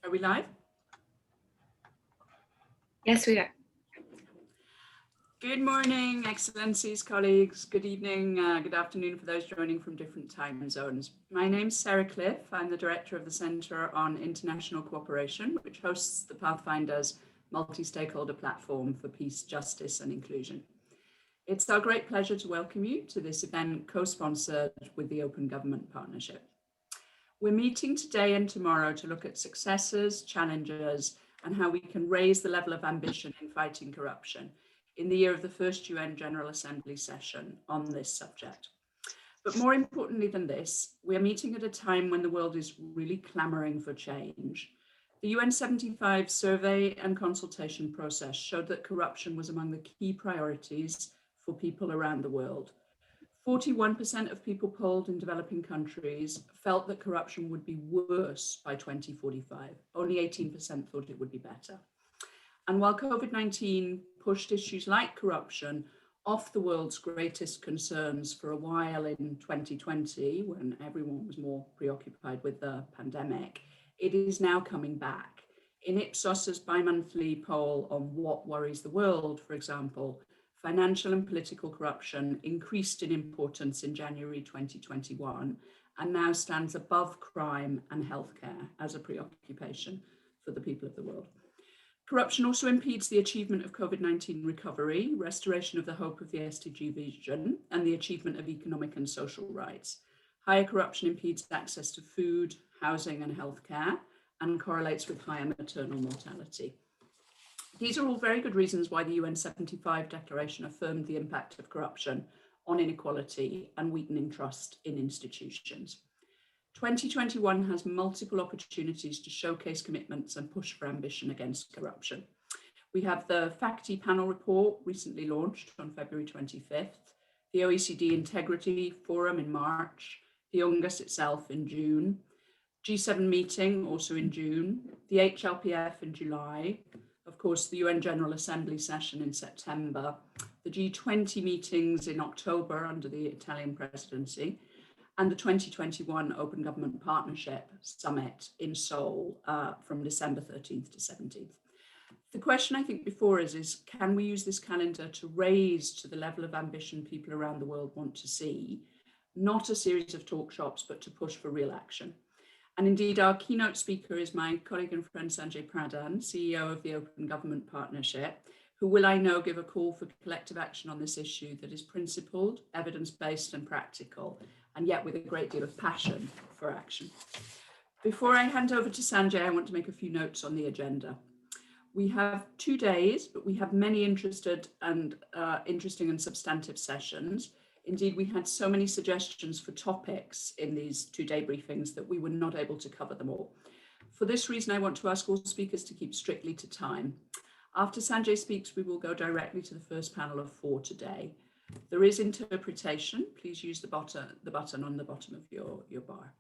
Are we live? Yes, we are. Good morning, Excellencies, colleagues. Good evening, good afternoon for those joining from different time zones. My name's Sarah Cliff. I'm the Director of the Centre on International Cooperation, which hosts the Pathfinders Multi-Stakeholder platform for peace, justice and inclusion. It's our great pleasure to welcome you to this event co-sponsored with the Open Government Partnership. We're meeting today and tomorrow to look at successes, challenges, and how we can raise the level of ambition in fighting corruption in the year of the first UN General Assembly session on this subject. But more importantly than this, we're meeting at a time when the world is really clamoring for change. The UN 75 survey and consultation process showed that corruption was among the key priorities for people around the world. 41% of people polled in developing countries felt that corruption would be worse by 2045. Only 18% thought it would be better. And while COVID-19 pushed issues like corruption off the world's greatest concerns for a while in 2020, when everyone was more preoccupied with the pandemic, it is now coming back. In Ipsos's bi-monthly poll on what worries the world, for example, financial and political corruption increased in importance in January 2021 and now stands above crime and healthcare as a preoccupation for the people of the world. Corruption also impedes the achievement of COVID-19 recovery, restoration of the hope of the SDG vision, and the achievement of economic and social rights. Higher corruption impedes access to food, housing, and healthcare, and correlates with higher maternal mortality. These are all very good reasons why the UN 75 declaration affirmed the impact of corruption on inequality and weakening trust in institutions. 2021 has multiple opportunities to showcase commitments and push for ambition against corruption. We have the FACTI panel report recently launched on February 25th, the OECD Integrity Forum in March, the UNGASS itself in June, G7 meeting also in June, the HLPF in July, of course, the UN General Assembly session in September, the G20 meetings in October under the Italian presidency, and the 2021 Open Government Partnership Summit in Seoul from December 13th to 17th. The question I think before us is, can we use this calendar to raise to the level of ambition people around the world want to see, not a series of talk shops, but to push for real action? And indeed, our keynote speaker is my colleague and friend Sanjay Pradhan, CEO of the Open Government Partnership, who will, I know, give a call for collective action on this issue that is principled, evidence-based and practical, and yet with a great deal of passion for action. Before I hand over to Sanjay, I want to make a few notes on the agenda. We have 2 days, but we have many interesting and substantive sessions. Indeed, we had so many suggestions for topics in these 2-day briefings that we were not able to cover them all. For this reason, I want to ask all speakers to keep strictly to time. After Sanjay speaks, we will go directly to the first panel of 4 today. There is interpretation. Please use the button on the bottom of your bar.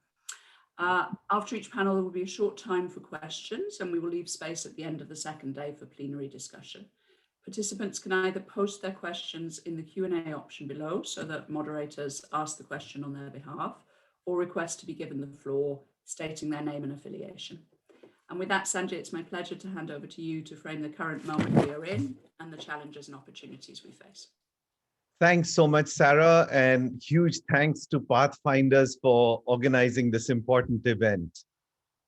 After each panel, there will be a short time for questions, and we will leave space at the end of the second day for plenary discussion. Participants can either post their questions in the Q&A option below so that moderators ask the question on their behalf, or request to be given the floor, stating their name and affiliation. And with that, Sanjay, it's my pleasure to hand over to you to frame the current moment we are in and the challenges and opportunities we face. Thanks so much, Sarah, and huge thanks to Pathfinders for organizing this important event.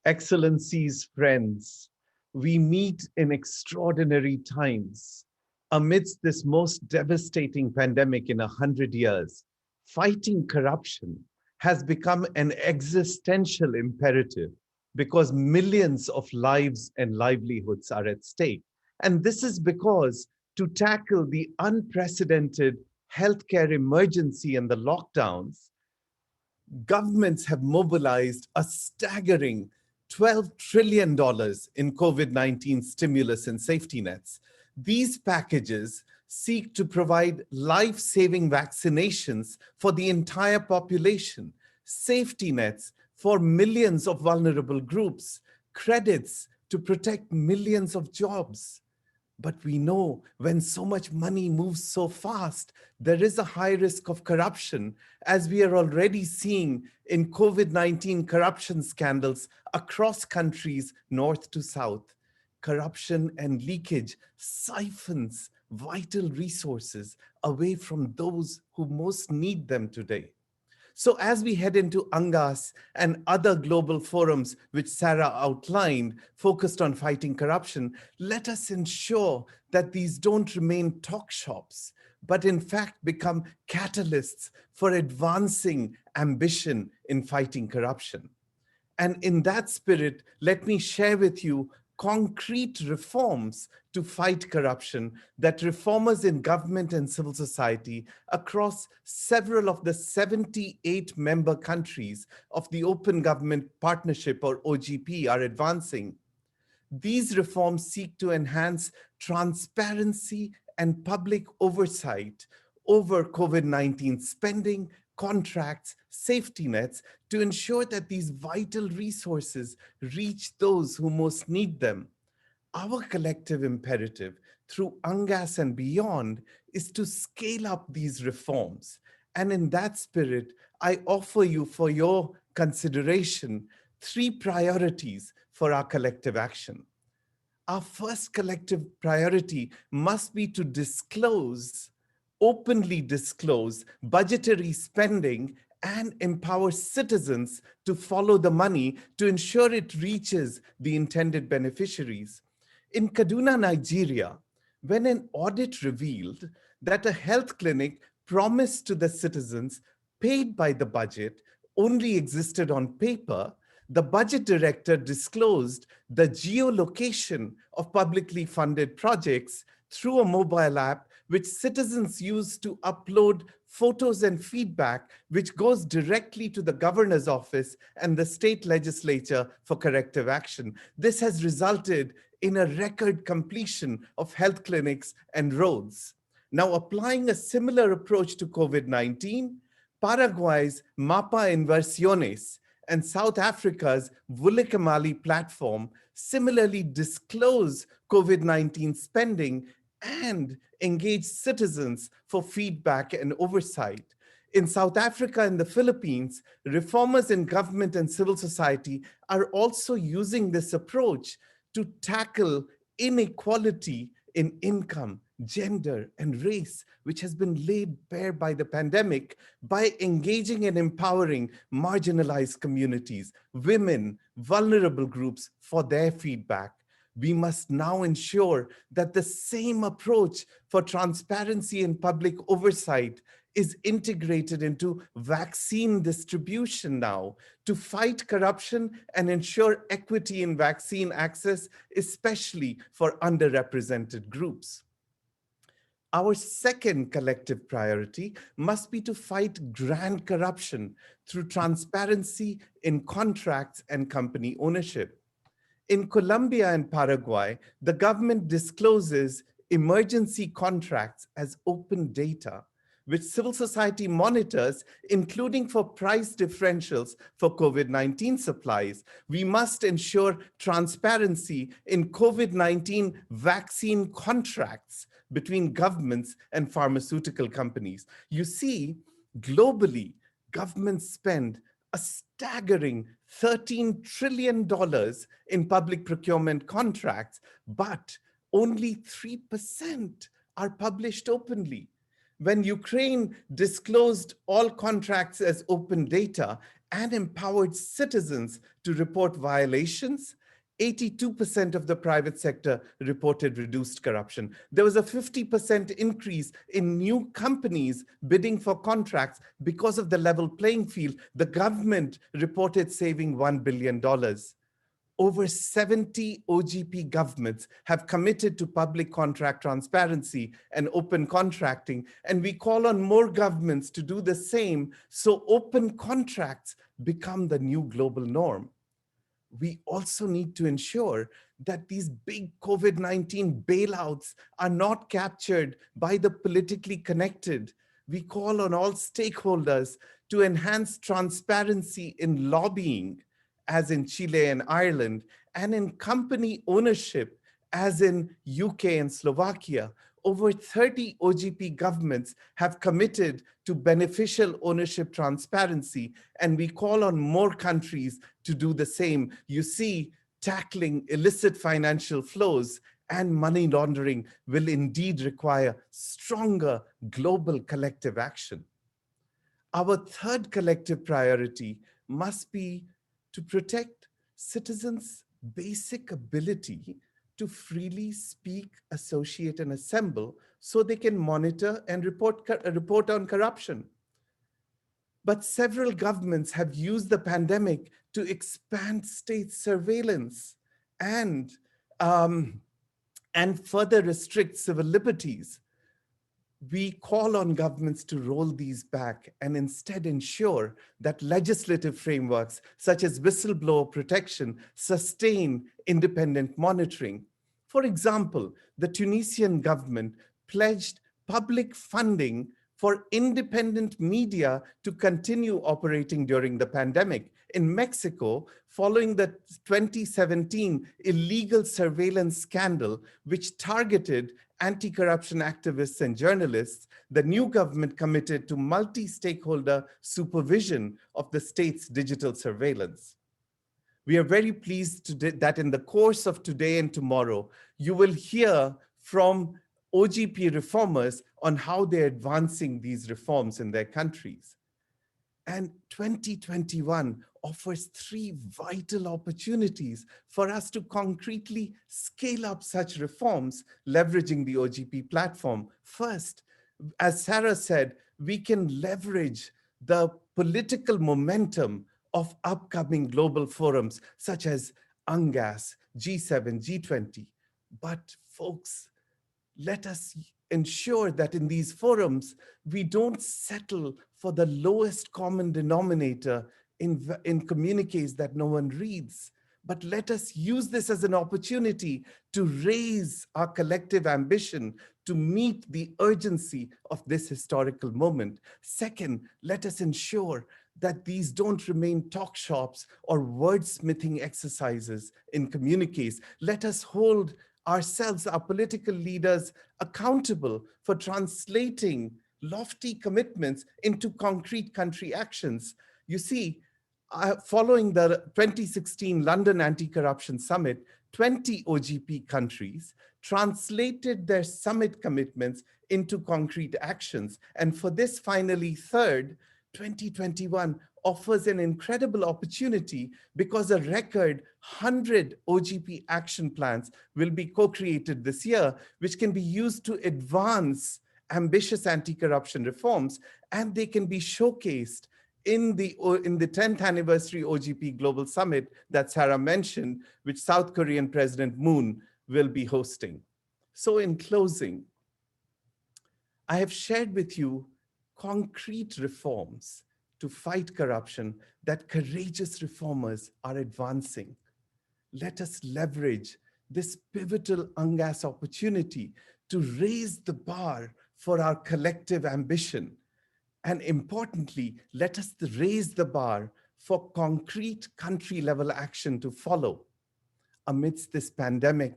Excellencies, friends, we meet in extraordinary times. Amidst this most devastating pandemic in 100 years, fighting corruption has become an existential imperative because millions of lives and livelihoods are at stake. And this is because to tackle the unprecedented healthcare emergency and the lockdowns, governments have mobilized a staggering $12 trillion in COVID-19 stimulus and safety nets. These packages seek to provide life-saving vaccinations for the entire population, safety nets for millions of vulnerable groups, credits to protect millions of jobs. But we know when so much money moves so fast, there is a high risk of corruption, as we are already seeing in COVID-19 corruption scandals across countries, north to south. Corruption and leakage siphons vital resources away from those who most need them today. So as we head into UNGASS and other global forums, which Sarah outlined, focused on fighting corruption, let us ensure that these don't remain talk shops, but in fact become catalysts for advancing ambition in fighting corruption. And in that spirit, let me share with you concrete reforms to fight corruption that reformers in government and civil society across several of the 78 member countries of the Open Government Partnership, or OGP, are advancing. These reforms seek to enhance transparency and public oversight over COVID-19 spending, contracts, safety nets, to ensure that these vital resources reach those who most need them. Our collective imperative through UNGASS and beyond is to scale up these reforms. And in that spirit, I offer you for your consideration 3 priorities for our collective action. Our first collective priority must be to openly disclose budgetary spending and empower citizens to follow the money to ensure it reaches the intended beneficiaries. In Kaduna, Nigeria, when an audit revealed that a health clinic promised to the citizens paid by the budget only existed on paper, the budget director disclosed the geolocation of publicly funded projects through a mobile app which citizens use to upload photos and feedback, which goes directly to the governor's office and the state legislature for corrective action. This has resulted in a record completion of health clinics and roads. Now, applying a similar approach to COVID-19, Paraguay's Mapa Inversiones and South Africa's Vulekamali platform similarly disclose COVID-19 spending and engage citizens for feedback and oversight. In South Africa and the Philippines, reformers in government and civil society are also using this approach to tackle inequality in income, gender, and race, which has been laid bare by the pandemic, by engaging and empowering marginalized communities, women, vulnerable groups for their feedback. We must now ensure that the same approach for transparency and public oversight is integrated into vaccine distribution now to fight corruption and ensure equity in vaccine access, especially for underrepresented groups. Our second collective priority must be to fight grand corruption through transparency in contracts and company ownership. In Colombia and Paraguay, the government discloses emergency contracts as open data, which civil society monitors, including for price differentials for COVID-19 supplies. We must ensure transparency in COVID-19 vaccine contracts between governments and pharmaceutical companies. You see, globally, governments spend a staggering $13 trillion in public procurement contracts, but only 3% are published openly. When Ukraine disclosed all contracts as open data and empowered citizens to report violations, 82% of the private sector reported reduced corruption. There was a 50% increase in new companies bidding for contracts because of the level playing field. The government reported saving $1 billion. Over 70 OGP governments have committed to public contract transparency and open contracting, and we call on more governments to do the same so open contracts become the new global norm. We also need to ensure that these big COVID-19 bailouts are not captured by the politically connected. We call on all stakeholders to enhance transparency in lobbying, as in Chile and Ireland, and in company ownership, as in UK and Slovakia, over 30 OGP governments have committed to beneficial ownership transparency, and we call on more countries to do the same. You see, tackling illicit financial flows and money laundering will indeed require stronger global collective action. Our third collective priority must be to protect citizens' basic ability to freely speak, associate, and assemble so they can monitor and report on corruption. But several governments have used the pandemic to expand state surveillance and further restrict civil liberties. We call on governments to roll these back and instead ensure that legislative frameworks such as whistleblower protection sustain independent monitoring. For example, the Tunisian government pledged public funding for independent media to continue operating during the pandemic. In Mexico, following the 2017 illegal surveillance scandal, which targeted anti-corruption activists and journalists, the new government committed to multi-stakeholder supervision of the state's digital surveillance. We are very pleased that in the course of today and tomorrow, you will hear from OGP reformers on how they're advancing these reforms in their countries. And 2021 offers 3 vital opportunities for us to concretely scale up such reforms, leveraging the OGP platform. First, as Sarah said, we can leverage the political momentum of upcoming global forums such as UNGASS, G7, G20. But folks, let us ensure that in these forums, we don't settle for the lowest common denominator in communiques that no one reads, but let us use this as an opportunity to raise our collective ambition to meet the urgency of this historical moment. Second, let us ensure that these don't remain talk shops or wordsmithing exercises in communiques. Let us hold ourselves, our political leaders, accountable for translating lofty commitments into concrete country actions. You see, following the 2016 London Anti-Corruption Summit, 20 OGP countries translated their summit commitments into concrete actions. And for this, finally, third, 2021 offers an incredible opportunity because a record 100 OGP action plans will be co-created this year, which can be used to advance ambitious anti-corruption reforms, and they can be showcased in the 10th anniversary OGP Global Summit that Sarah mentioned, which South Korean President Moon will be hosting. So in closing, I have shared with you concrete reforms to fight corruption that courageous reformers are advancing. Let us leverage this pivotal UNGASS opportunity to raise the bar for our collective ambition. And importantly, let us raise the bar for concrete country-level action to follow. Amidst this pandemic,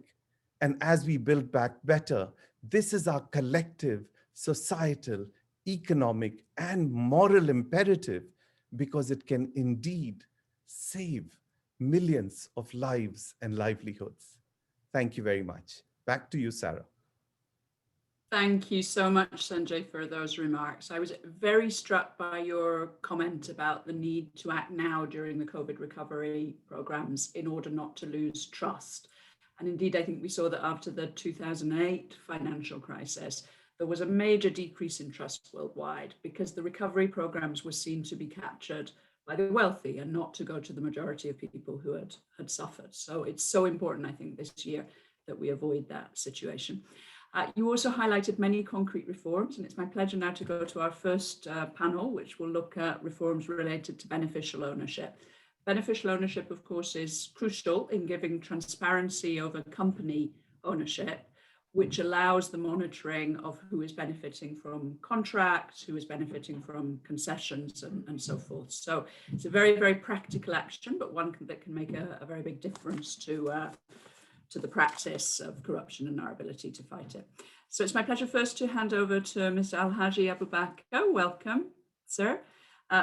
and as we build back better, this is our collective, societal, economic, and moral imperative, because it can indeed save millions of lives and livelihoods. Thank you very much. Back to you, Sarah. Thank you so much, Sanjay, for those remarks. I was very struck by your comment about the need to act now during the COVID recovery programs in order not to lose trust. And indeed, I think we saw that after the 2008 financial crisis, there was a major decrease in trust worldwide because the recovery programs were seen to be captured by the wealthy and not to go to the majority of people who had suffered. So it's so important, I think, this year that we avoid that situation. You also highlighted many concrete reforms, and it's my pleasure now to go to our first panel, which will look at reforms related to beneficial ownership. Beneficial ownership, of course, is crucial in giving transparency over company ownership, which allows the monitoring of who is benefiting from contracts, who is benefiting from concessions, and so forth. So it's a very, very practical action, but one that can make a very big difference to to the practice of corruption and our ability to fight it. So it's my pleasure first to hand over to Mr. Alhaji Abubakar, welcome, sir,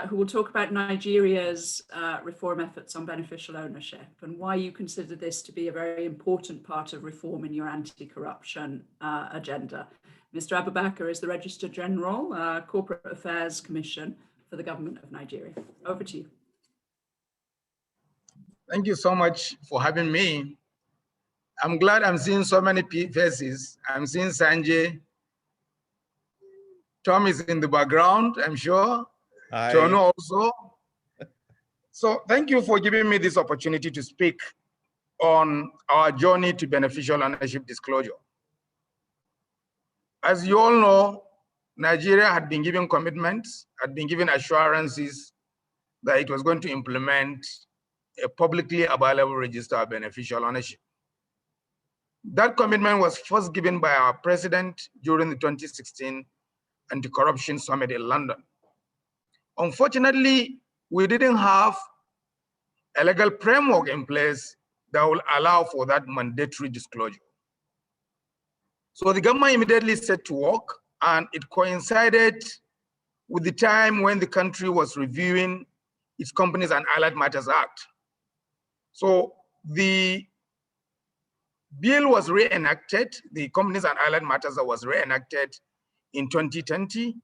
who will talk about Nigeria's reform efforts on beneficial ownership and why you consider this to be a very important part of reform in your anti-corruption agenda. Mr. Abubakar is the Registrar General, Corporate Affairs Commission for the Government of Nigeria. Over to you. Thank you so much for having me. I'm glad I'm seeing so many faces. I'm seeing Sanjay. Tom is in the background, I'm sure. Hi. Tono also. So thank you for giving me this opportunity to speak on our journey to beneficial ownership disclosure. As you all know, Nigeria had been given commitments, had been given assurances that it was going to implement a publicly available register of beneficial ownership. That commitment was first given by our president during the 2016 Anti-Corruption Summit in London. Unfortunately, we didn't have a legal framework in place that will allow for that mandatory disclosure. So the government immediately set to work, and it coincided with the time when the country was reviewing its Companies and Allied Matters Act. So the bill was reenacted, the Companies and Allied Matters Act was reenacted in 2020.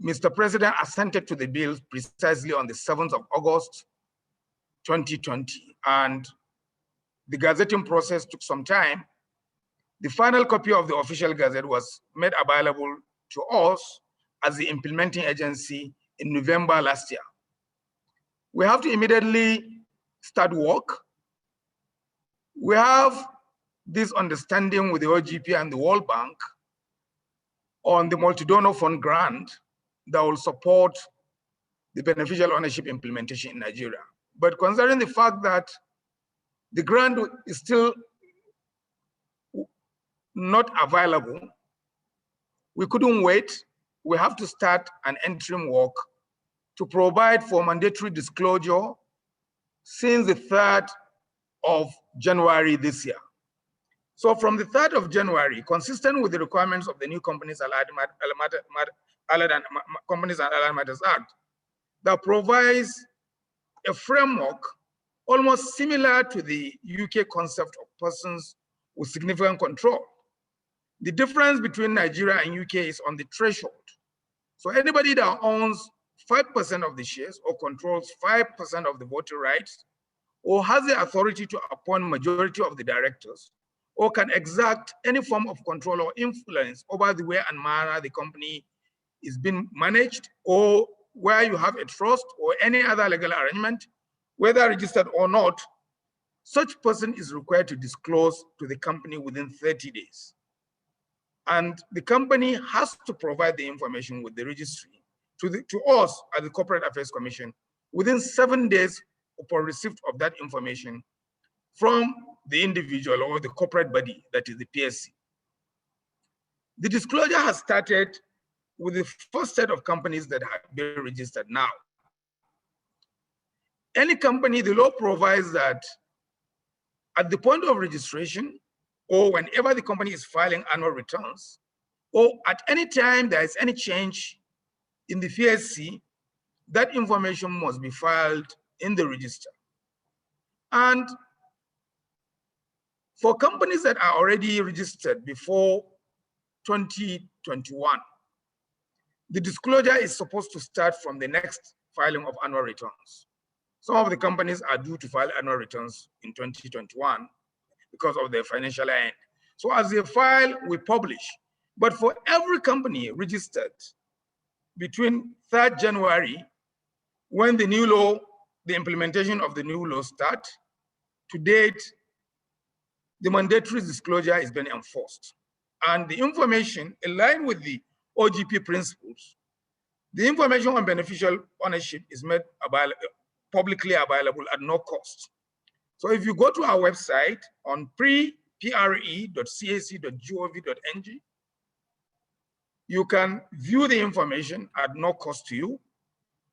Mr. President assented to the bill precisely on the 7th of August, 2020, and the gazetting process took some time. The final copy of the official gazette was made available to us as the implementing agency in November last year. We have to immediately start work. We have this understanding with the OGP and the World Bank on the multi-donor fund grant that will support the beneficial ownership implementation in Nigeria. But considering the fact that the grant is still not available, we couldn't wait. We have to start an interim work to provide for mandatory disclosure since the 3rd of January this year. So from the 3rd of January, consistent with the requirements of the new Companies and Allied Matters Act, that provides a framework almost similar to the UK concept of persons with significant control. The difference between Nigeria and UK is on the threshold. So anybody that owns 5% of the shares or controls 5% of the voting rights, or has the authority to appoint majority of the directors, or can exact any form of control or influence over the way and manner the company is being managed, or where you have a trust or any other legal arrangement, whether registered or not, such person is required to disclose to the company within 30 days. And the company has to provide the information with the registry to us at the Corporate Affairs Commission within 7 days upon receipt of that information from the individual or the corporate body, that is the PSC. The disclosure has started with the first set of companies that have been registered now. Any company, the law provides that at the point of registration, or whenever the company is filing annual returns, or at any time there is any change in the PSC, that information must be filed in the register. And for companies that are already registered before 2021, the disclosure is supposed to start from the next filing of annual returns. Some of the companies are due to file annual returns in 2021 because of their financial end. So as they file, we publish. But for every company registered between 3rd January, when the new law, the implementation of the new law start, to date, the mandatory disclosure is being enforced. And the information, in line with the OGP principles, the information on beneficial ownership is made publicly available at no cost. So if you go to our website on pre-pre.cac.gov.ng, you can view the information at no cost to you.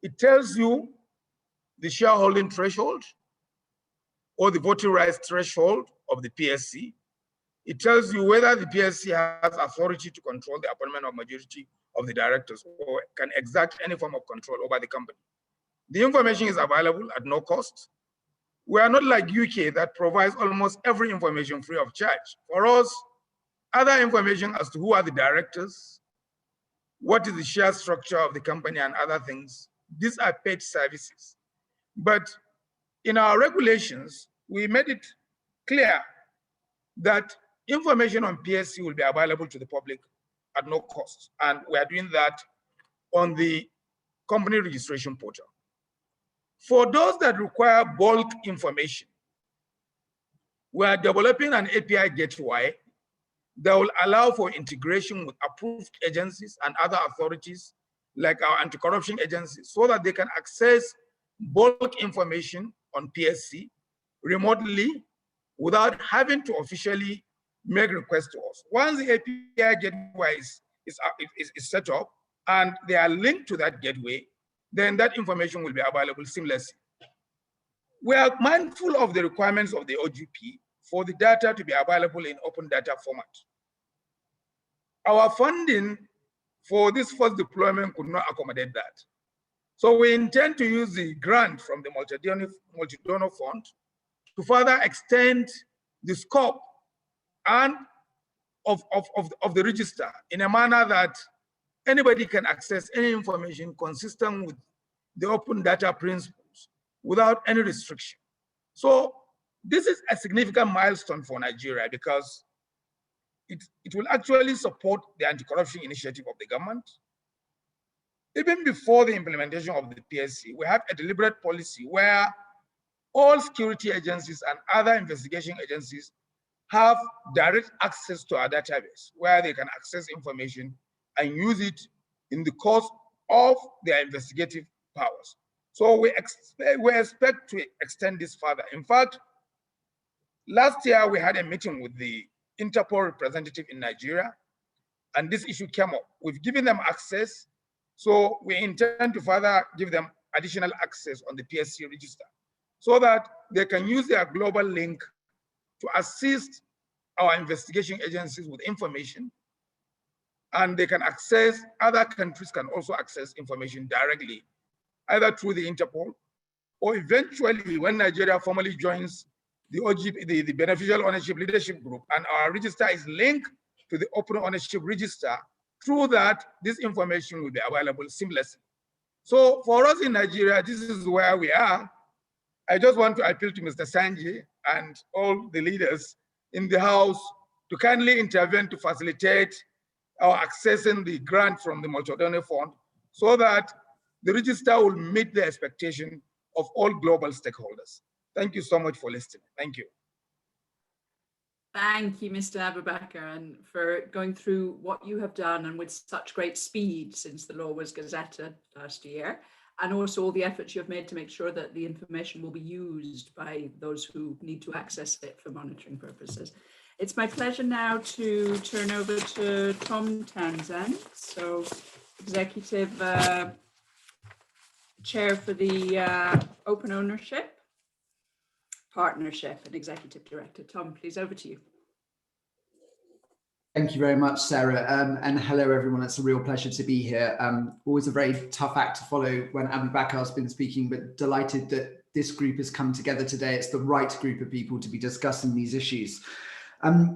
It tells you the shareholding threshold, or the voting rights threshold of the PSC. It tells you whether the PSC has authority to control the appointment of majority of the directors or can exact any form of control over the company. The information is available at no cost. We are not like UK that provides almost every information free of charge. For us, other information as to who are the directors, what is the share structure of the company and other things, these are paid services. But in our regulations, we made it clear that information on PSC will be available to the public at no cost. And we are doing that on the company registration portal. For those that require bulk information, we are developing an API gateway that will allow for integration with approved agencies and other authorities like our anti-corruption agencies so that they can access bulk information on PSC remotely without having to officially make requests to us. Once the API gateway is set up and they are linked to that gateway, then that information will be available seamlessly. We are mindful of the requirements of the OGP for the data to be available in open data format. Our funding for this first deployment could not accommodate that. So we intend to use the grant from the multi-donor fund to further extend the scope and of the register in a manner that anybody can access any information consistent with the open data principles without any restriction. So this is a significant milestone for Nigeria because it will actually support the anti-corruption initiative of the government. Even before the implementation of the PSC, we have a deliberate policy where all security agencies and other investigation agencies have direct access to our database where they can access information and use it in the course of their investigative powers. So we expect to extend this further. In fact, last year we had a meeting with the Interpol representative in Nigeria, and this issue came up. We've given them access, so we intend to further give them additional access on the PSC register so that they can use their global link to assist our investigation agencies with information, and they can access, other countries can also access information directly, either through the Interpol, or eventually when Nigeria formally joins the OGP, the Beneficial Ownership Leadership Group, and our register is linked to the Open Ownership Register, through that, this information will be available seamlessly. So for us in Nigeria, this is where we are. I just want to appeal to Mr. Sanji and all the leaders in the House to kindly intervene to facilitate our accessing the grant from the Multi-Donor Fund so that the register will meet the expectation of all global stakeholders. Thank you so much for listening. Thank you. Thank you, Mr. Abubakar, and for going through what you have done and with such great speed since the law was gazetted last year, and also all the efforts you have made to make sure that the information will be used by those who need to access it for monitoring purposes. It's my pleasure now to turn over to Tom Townsend, so Executive Chair for the Open Ownership Partnership and Executive Director. Tom, please, over to you. Thank you very much, Sarah, and hello everyone. It's a real pleasure to be here. Always a very tough act to follow when Abubakar has been speaking, but delighted that this group has come together today. It's the right group of people to be discussing these issues.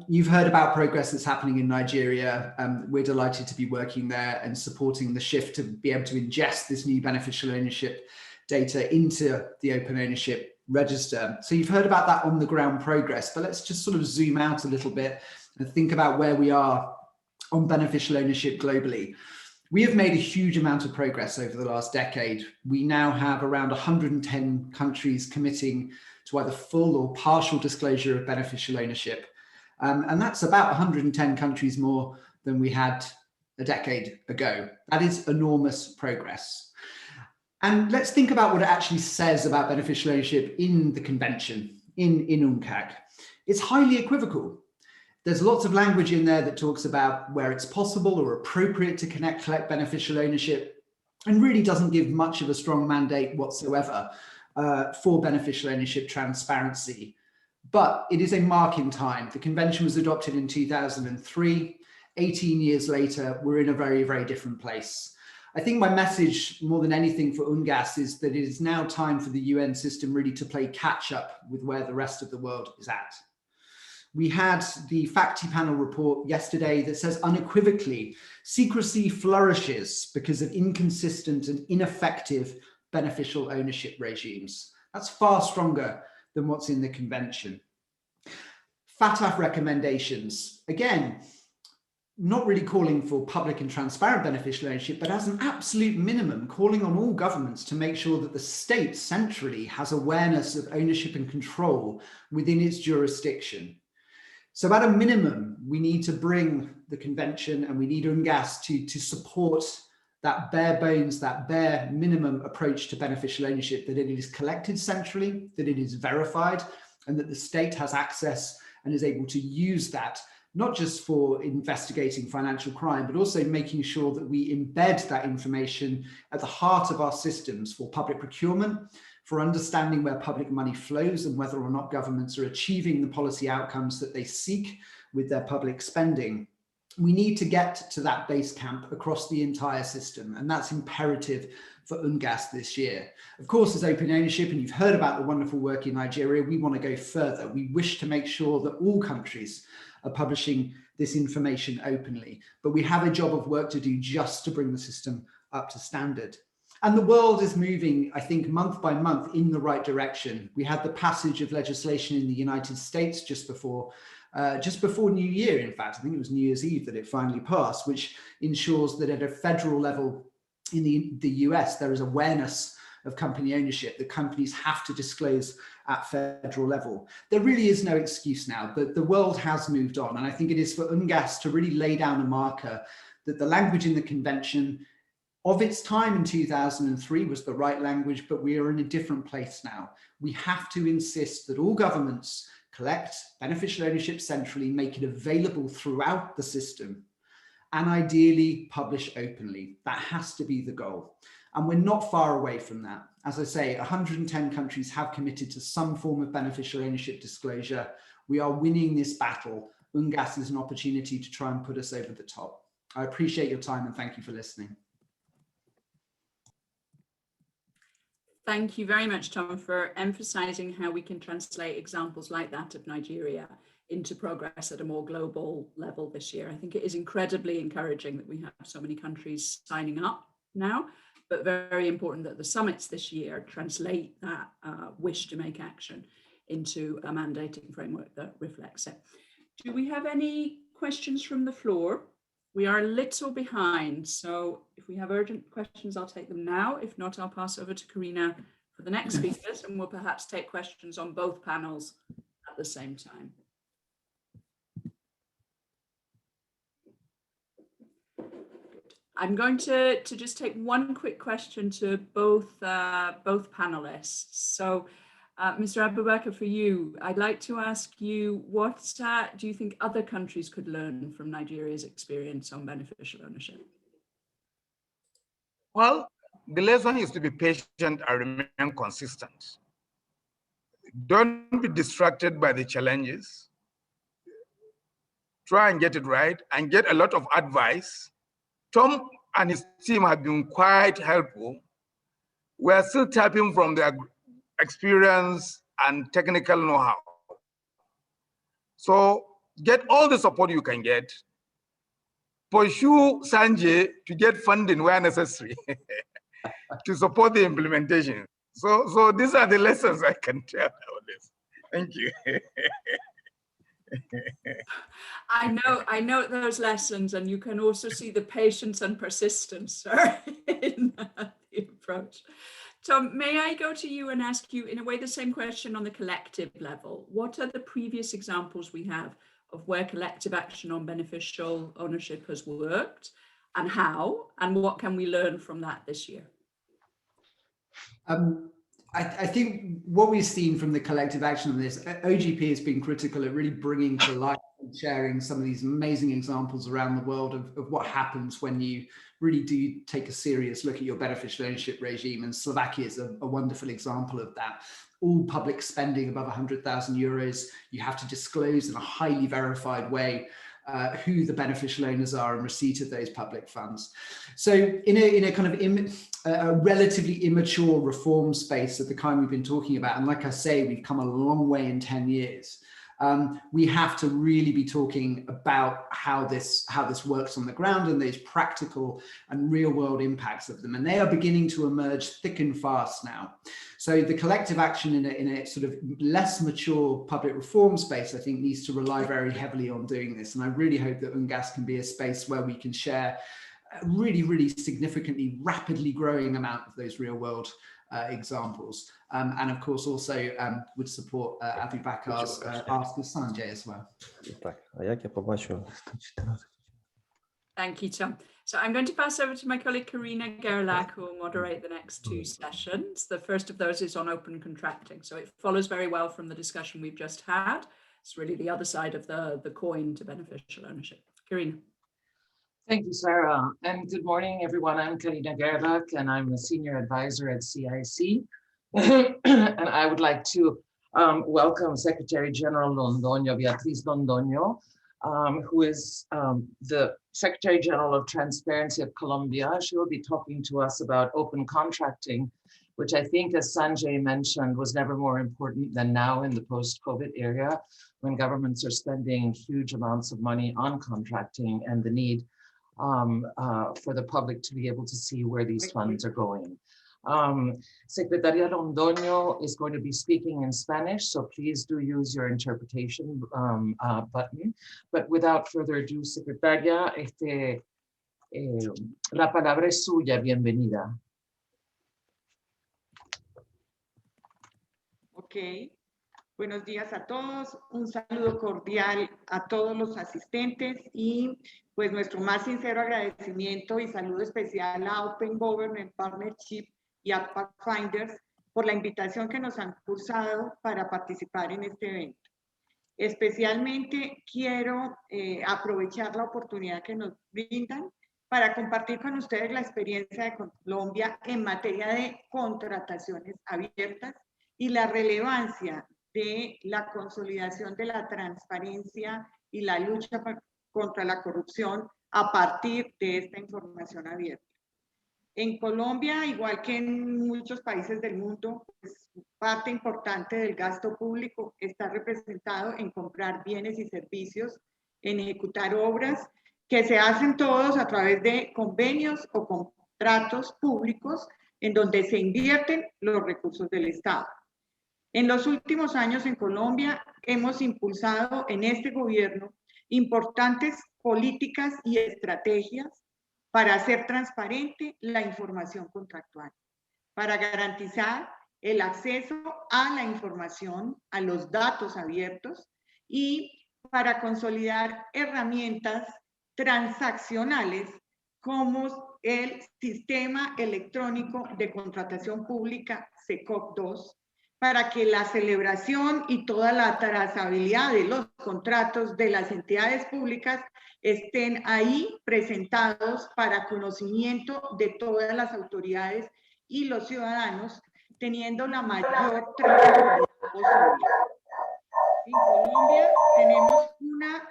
You've heard about progress that's happening in Nigeria. We're delighted to be working there and supporting the shift to be able to ingest this new beneficial ownership data into the Open Ownership Register. So you've heard about that on the ground progress, but let's just sort of zoom out a little bit and think about where we are on beneficial ownership globally. We have made a huge amount of progress over the last decade. We now have around 110 countries committing to either full or partial disclosure of beneficial ownership. And that's about 110 countries more than we had a decade ago. That is enormous progress. And let's think about what it actually says about beneficial ownership in the convention, in UNGASS. It's highly equivocal. There's lots of language in there that talks about where it's possible or appropriate to collect beneficial ownership, and really doesn't give much of a strong mandate whatsoever for beneficial ownership transparency. But it is a mark in time. The convention was adopted in 2003. 18 years later, we're in a very, very different place. I think my message more than anything for UNGASS is that it is now time for the UN system really to play catch up with where the rest of the world is at. We had the FACTI panel report yesterday that says unequivocally, secrecy flourishes because of inconsistent and ineffective beneficial ownership regimes. That's far stronger than what's in the convention. FATF recommendations, again, not really calling for public and transparent beneficial ownership, but as an absolute minimum, calling on all governments to make sure that the state centrally has awareness of ownership and control within its jurisdiction. So at a minimum, we need to bring the convention and we need UNGASS to support that bare bones, that bare minimum approach to beneficial ownership, that it is collected centrally, that it is verified, and that the state has access and is able to use that, not just for investigating financial crime, but also making sure that we embed that information at the heart of our systems for public procurement, for understanding where public money flows and whether or not governments are achieving the policy outcomes that they seek with their public spending. We need to get to that base camp across the entire system, and that's imperative for UNGASS this year. Of course, as open ownership, and you've heard about the wonderful work in Nigeria, we want to go further. We wish to make sure that all countries are publishing this information openly, but we have a job of work to do just to bring the system up to standard. And the world is moving, I think, month by month in the right direction. We had the passage of legislation in the United States just before New Year, in fact. I think it was New Year's Eve that it finally passed, which ensures that at a federal level in the US, there is awareness of company ownership, that companies have to disclose at federal level. There really is no excuse now. The world has moved on. And I think it is for UNGASS to really lay down a marker that the language in the convention of its time in 2003 was the right language, but we are in a different place now. We have to insist that all governments collect beneficial ownership centrally, make it available throughout the system, and ideally publish openly. That has to be the goal. And we're not far away from that. As I say, 110 countries have committed to some form of beneficial ownership disclosure. We are winning this battle. UNGASS is an opportunity to try and put us over the top. I appreciate your time and thank you for listening. Thank you very much, Tom, for emphasizing how we can translate examples like that of Nigeria into progress at a more global level this year. I think it is incredibly encouraging that we have so many countries signing up now, but very important that the summits this year translate that wish to make action into a mandating framework that reflects it. Do we have any questions from the floor? We are a little behind, so if we have urgent questions, I'll take them now. If not, I'll pass over to Karina for the next speakers, and we'll perhaps take questions on both panels at the same time. I'm going to just take one quick question to both panelists. So, Mr. Abubakar, for you, I'd like to ask you, what do you think other countries could learn from Nigeria's experience on beneficial ownership? Well, the lesson is to be patient and remain consistent. Don't be distracted by the challenges. Try and get it right and get a lot of advice. Tom and his team have been quite helpful. We're still tapping from their experience and technical know-how. So get all the support you can get. Pursue Sanjay to get funding where necessary to support the implementation. So these are the lessons I can tell about this. Thank you. I know those lessons, and you can also see the patience and persistence in the approach. Tom, may I go to you and ask you, in a way, the same question on the collective level? What are the previous examples we have of where collective action on beneficial ownership has worked, and how, and what can we learn from that this year? I think what we've seen from the collective action on this, OGP has been critical at really bringing to life and sharing some of these amazing examples around the world of what happens when you really do take a serious look at your beneficial ownership regime. And Slovakia is a wonderful example of that. All public spending above 100,000 euros, you have to disclose in a highly verified way who the beneficial owners are and receipt of those public funds. So in a kind of a relatively immature reform space of the kind we've been talking about, and like I say, we've come a long way in 10 years. We have to really be talking about how this works on the ground and those practical and real world impacts of them. And they are beginning to emerge thick and fast now. So the collective action in a sort of less mature public reform space, I think, needs to rely very heavily on doing this. And I really hope that UNGASS can be a space where we can share a really, really significantly, rapidly growing amount of those real world examples. And of course, also would support Abu Bakar's ask of Sanjay as well. Thank you, Tom. So I'm going to pass over to my colleague Karina Gerlach, who will moderate the next two sessions. The first of those is on open contracting. So it follows very well from the discussion we've just had. It's really the other side of the coin to beneficial ownership. Karina. Thank you, Sarah. And good morning, everyone. I'm Karina Gerlach, and I'm a senior advisor at CIC. And I would like to welcome Secretary General Londoño, Beatriz Londoño, who is the Secretary General of Transparency of Colombia. She will be talking to us about open contracting, which I think, as Sanjay mentioned, was never more important than now in the post-COVID era, when governments are spending huge amounts of money on contracting and the need for the public to be able to see where these funds are going. Secretaria Londoño is going to be speaking in Spanish, so please do use your interpretation button. But without further ado, Secretaria, la palabra es suya. Bienvenida. Ok. Buenos días a todos. Un saludo cordial a todos los asistentes y pues nuestro más sincero agradecimiento y saludo especial a Open Government Partnership y a Pathfinders por la invitación que nos han cursado para participar en este evento. Especialmente quiero aprovechar la oportunidad que nos brindan para compartir con ustedes la experiencia de Colombia en materia de contrataciones abiertas y la relevancia de la consolidación de la transparencia y la lucha contra la corrupción a partir de esta información abierta. En Colombia, igual que en muchos países del mundo, pues, parte importante del gasto público está representado en comprar bienes y servicios, en ejecutar obras que se hacen todos a través de convenios o contratos públicos en donde se invierten los recursos del Estado. En los últimos años en Colombia hemos impulsado en este gobierno importantes políticas y estrategias para hacer transparente la información contractual, para garantizar el acceso a la información, a los datos abiertos y para consolidar herramientas transaccionales como el Sistema Electrónico de Contratación Pública, SECOP2, para que la celebración y toda la trazabilidad de los contratos de las entidades públicas estén ahí presentados para conocimiento de todas las autoridades y los ciudadanos, teniendo la mayor trazabilidad posible. En Colombia tenemos una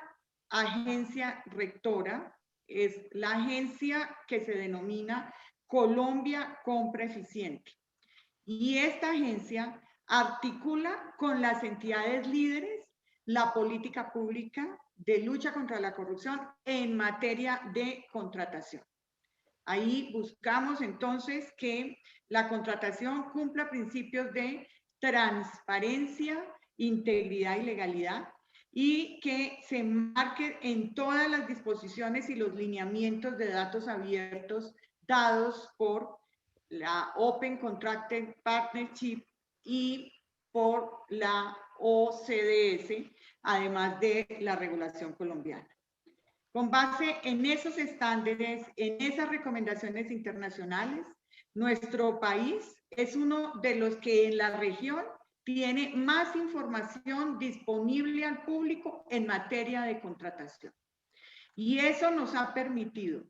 agencia rectora, es la agencia que se denomina Colombia Compra Eficiente. Y esta agencia articula con las entidades líderes la política pública de lucha contra la corrupción en materia de contratación. Ahí buscamos entonces que la contratación cumpla principios de transparencia, integridad y legalidad y que se marque en todas las disposiciones y los lineamientos de datos abiertos dados por la Open Contracting Partnership y por la OCDE, además de la regulación colombiana. Con base en esos estándares, en esas recomendaciones internacionales, nuestro país es uno de los que en la región tiene más información disponible al público en materia de contratación. Y eso nos ha permitido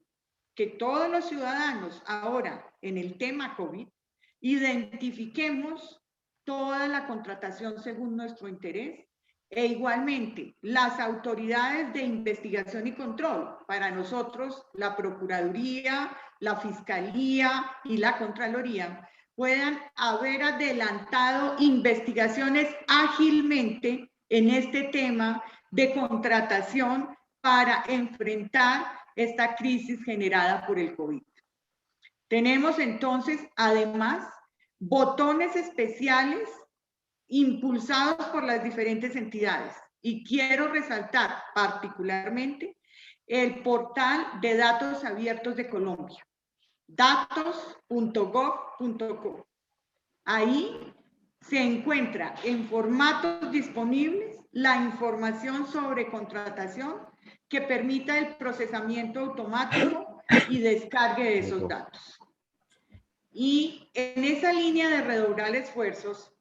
que todos los ciudadanos ahora en el tema COVID identifiquemos toda la contratación según nuestro interés e igualmente las autoridades de investigación y control, para nosotros la Procuraduría, la Fiscalía y la Contraloría, puedan haber adelantado investigaciones ágilmente en este tema de contratación para enfrentar esta crisis generada por el COVID. Tenemos entonces, además, botones especiales impulsados por las diferentes entidades. Y quiero resaltar particularmente el portal de datos abiertos de Colombia, datos.gov.co. Ahí se encuentra en formatos disponibles la información sobre contratación que permita el procesamiento automático y descargue de esos datos. Y en esa línea de redoblar esfuerzos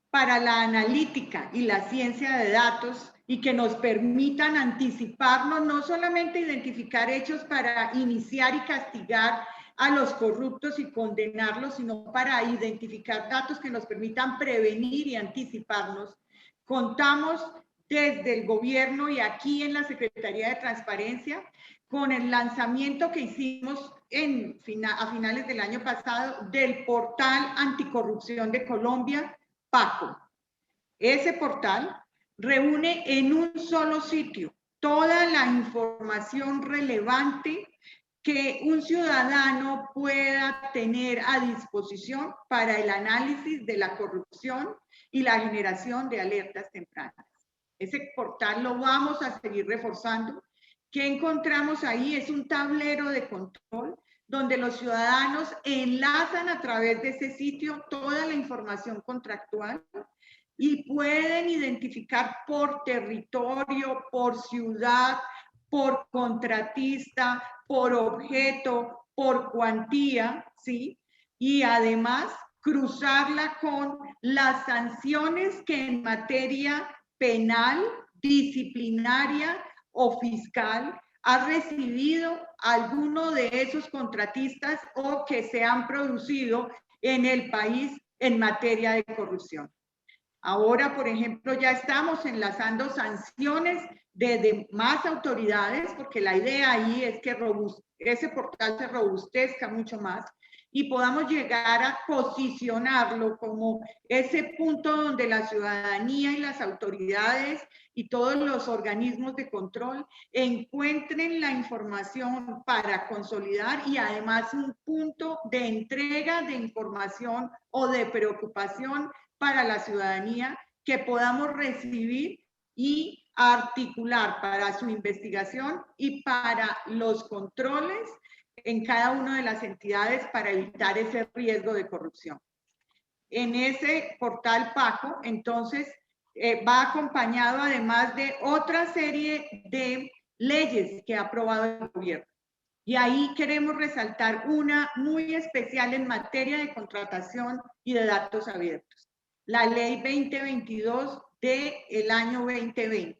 para la analítica y la ciencia de datos y que nos permitan anticiparnos, no solamente identificar hechos para iniciar y castigar a los corruptos y condenarlos, sino para identificar datos que nos permitan prevenir y anticiparnos. Contamos desde el gobierno y aquí en la Secretaría de Transparencia con el lanzamiento que hicimos a finales del año pasado del portal anticorrupción de Colombia, PACO. Ese portal reúne en un solo sitio toda la información relevante que un ciudadano pueda tener a disposición para el análisis de la corrupción y la generación de alertas tempranas. Ese portal lo vamos a seguir reforzando. ¿Qué encontramos ahí? Es un tablero de control donde los ciudadanos enlazan a través de ese sitio toda la información contractual y pueden identificar por territorio, por ciudad, por contratista, por objeto, por cuantía, ¿sí? Y además cruzarla con las sanciones que en materia penal, disciplinaria o fiscal ha recibido alguno de esos contratistas o que se han producido en el país en materia de corrupción. Ahora, por ejemplo, ya estamos enlazando sanciones de más autoridades, porque la idea ahí es que ese portal se robustezca mucho más y podamos llegar a posicionarlo como ese punto donde la ciudadanía y las autoridades y todos los organismos de control encuentren la información para consolidar y además un punto de entrega de información o de preocupación para la ciudadanía que podamos recibir y articular para su investigación y para los controles en cada una de las entidades para evitar ese riesgo de corrupción. En ese portal PACO, entonces, va acompañado además de otra serie de leyes que ha aprobado el gobierno. Y ahí queremos resaltar una muy especial en materia de contratación y de datos abiertos. La ley 2022 del año 2020.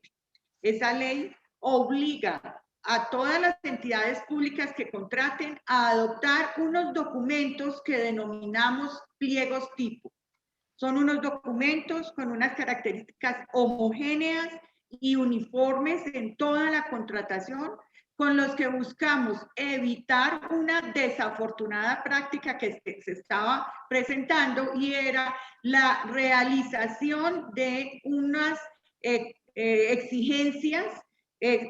Esa ley obliga a todas las entidades públicas que contraten a adoptar unos documentos que denominamos pliegos tipo. Son unos documentos con unas características homogéneas y uniformes en toda la contratación, con los que buscamos evitar una desafortunada práctica que se estaba presentando y era la realización de unas exigencias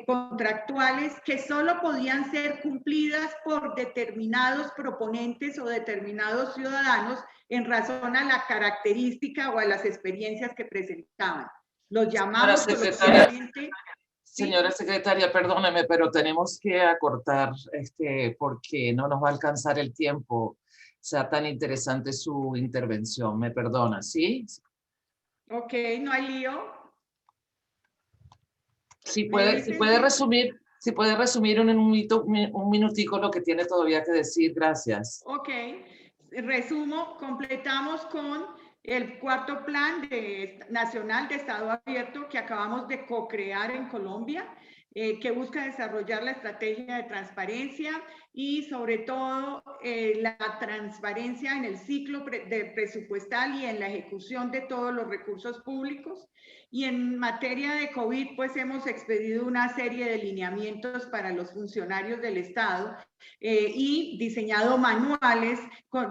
contractuales que solo podían ser cumplidas por determinados proponentes o determinados ciudadanos en razón a la característica o a las experiencias que presentaban. Los llamamos coloquialmente. Señora secretaria, perdóneme, pero tenemos que acortar porque no nos va a alcanzar el tiempo. Sea tan interesante su intervención. Me perdona, ¿sí? Ok, no hay lío. Si puede resumir en un minutico lo que tiene todavía que decir, gracias. Ok, resumo, completamos con el cuarto plan nacional de Estado abierto que acabamos de co-crear en Colombia, que busca desarrollar la estrategia de transparencia y sobre todo la transparencia en el ciclo presupuestal y en la ejecución de todos los recursos públicos. Y en materia de COVID, pues hemos expedido una serie de lineamientos para los funcionarios del Estado y diseñado manuales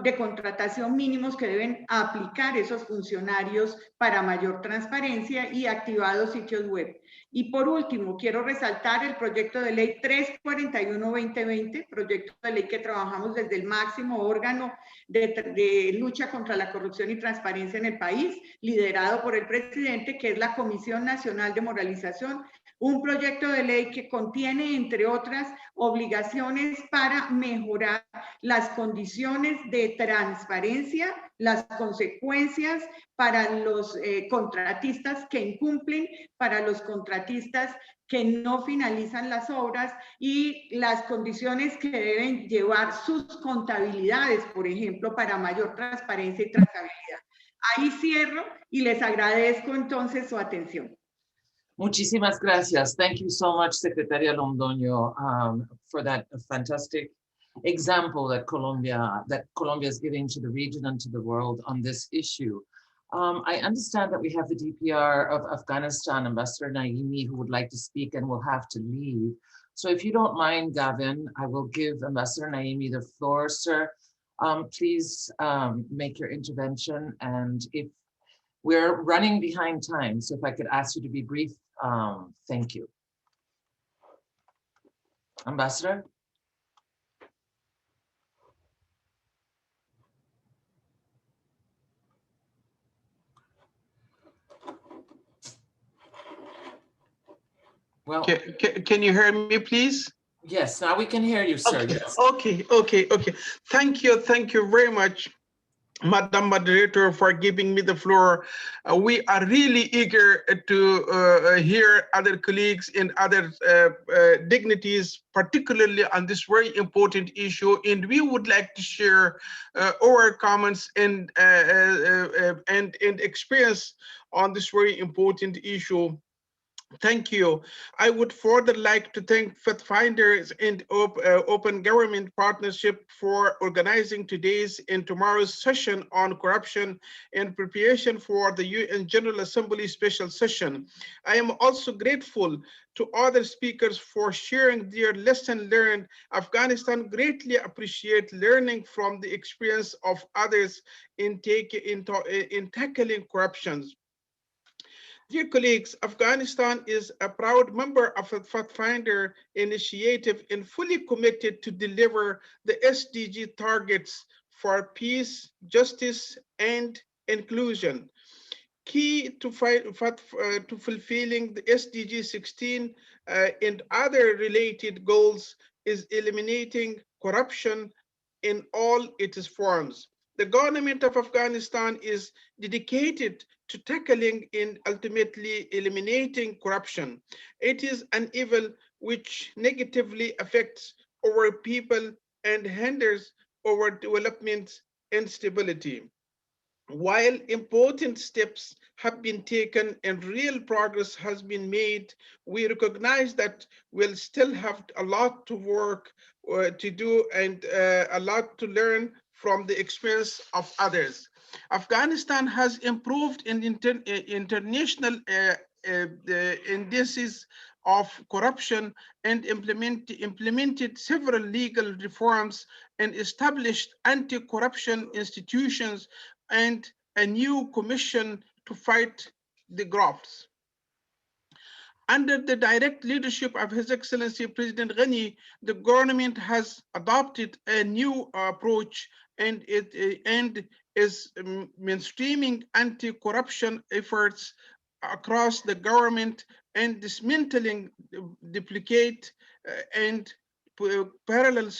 de contratación mínimos que deben aplicar esos funcionarios para mayor transparencia y activado sitios web. Y por último, quiero resaltar el proyecto de ley 341-2020, proyecto de ley que trabajamos desde el máximo órgano de lucha contra la corrupción y transparencia en el país, liderado por el presidente, que es la Comisión Nacional de Moralización, un proyecto de ley que contiene, entre otras, obligaciones para mejorar las condiciones de transparencia, las consecuencias para los contratistas que incumplen, para los contratistas que no finalizan las obras y las condiciones que deben llevar sus contabilidades, por ejemplo, para mayor transparencia y trazabilidad. Ahí cierro y les agradezco entonces su atención. Muchísimas gracias. Thank you so much, Secretaria Londoño, for that fantastic example that Colombia is giving to the region and to the world on this issue. I understand that we have the DPR of Afghanistan, Ambassador Naimi, who would like to speak and will have to leave. So if you don't mind, Gavin, I will give Ambassador Naimi the floor, sir. Please make your intervention, and if we're running behind time, so if I could ask you to be brief, thank you. Ambassador? Well, can you hear me, please? Yes, now we can hear you, sir. Okay, Yes. okay. Thank you very much, Madam Moderator, for giving me the floor. We are really eager to hear other colleagues and other dignities, particularly on this very important issue, and we would like to share our comments and experience on this very important issue. Thank you. I would further like to thank Pathfinders and Open Government Partnership for organizing today's and tomorrow's session on corruption in preparation for the UN General Assembly special session. I am also grateful to other speakers for sharing their lesson learned. Afghanistan greatly appreciate learning from the experience of others in tackling corruptions. Dear colleagues, Afghanistan is a proud member of the Pathfinder initiative and fully committed to deliver the SDG targets for peace, justice, and inclusion. Key to fulfilling the SDG 16 and other related goals is eliminating corruption in all its forms. The government of Afghanistan is dedicated to tackling and ultimately eliminating corruption. It is an evil which negatively affects our people and hinders our development and stability. While important steps have been taken and real progress has been made, we recognize that we'll still have a lot to work to do and a lot to learn from the experience of others. Afghanistan has improved in international indices of corruption and implemented several legal reforms and established anti-corruption institutions and a new commission to fight the grafts. Under the direct leadership of His Excellency President Ghani, the government has adopted a new approach and is mainstreaming anti-corruption efforts across the government and dismantling duplicate and parallel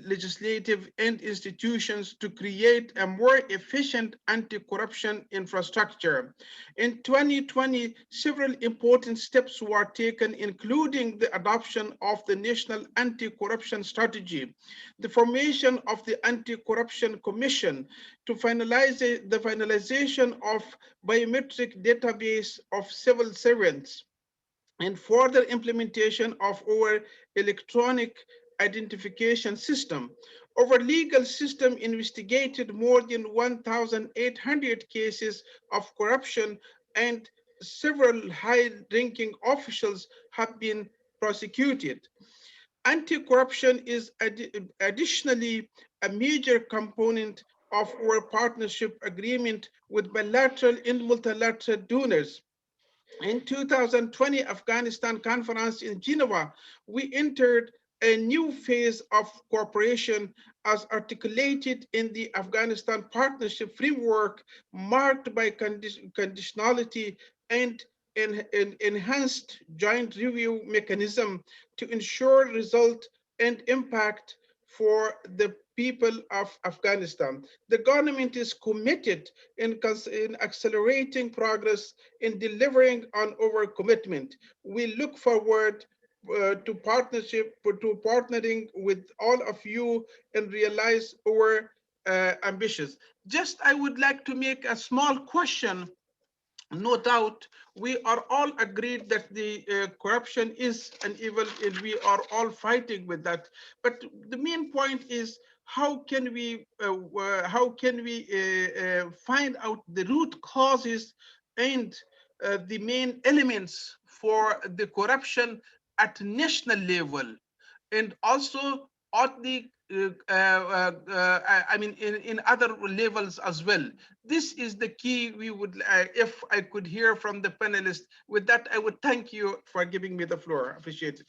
legislative and institutions to create a more efficient anti-corruption infrastructure. In 2020, several important steps were taken, including the adoption of the National Anti-Corruption Strategy, the formation of the Anti-Corruption Commission, to finalize the finalization of biometric database of civil servants, and further implementation of our electronic identification system. Our legal system investigated more than 1,800 cases of corruption, and several high-ranking officials have been prosecuted. Anti-corruption is additionally a major component of our partnership agreement with bilateral and multilateral donors. In 2020 Afghanistan conference in Geneva, we entered a new phase of cooperation as articulated in the Afghanistan Partnership Framework, marked by conditionality and an enhanced joint review mechanism to ensure result and impact for the people of Afghanistan. The government is committed in accelerating progress in delivering on our commitment. We look forward to partnering with all of you and realize our ambitions. Just, I would like to make a small question. No doubt, we are all agreed that the corruption is an evil, and we are all fighting with that. But the main point is, how can we find out the root causes and the main elements for the corruption at national level, and also at the I mean, in other levels as well. This is the key. We would, if I could hear from the panelists. With that, I would thank you for giving me the floor. Appreciate it.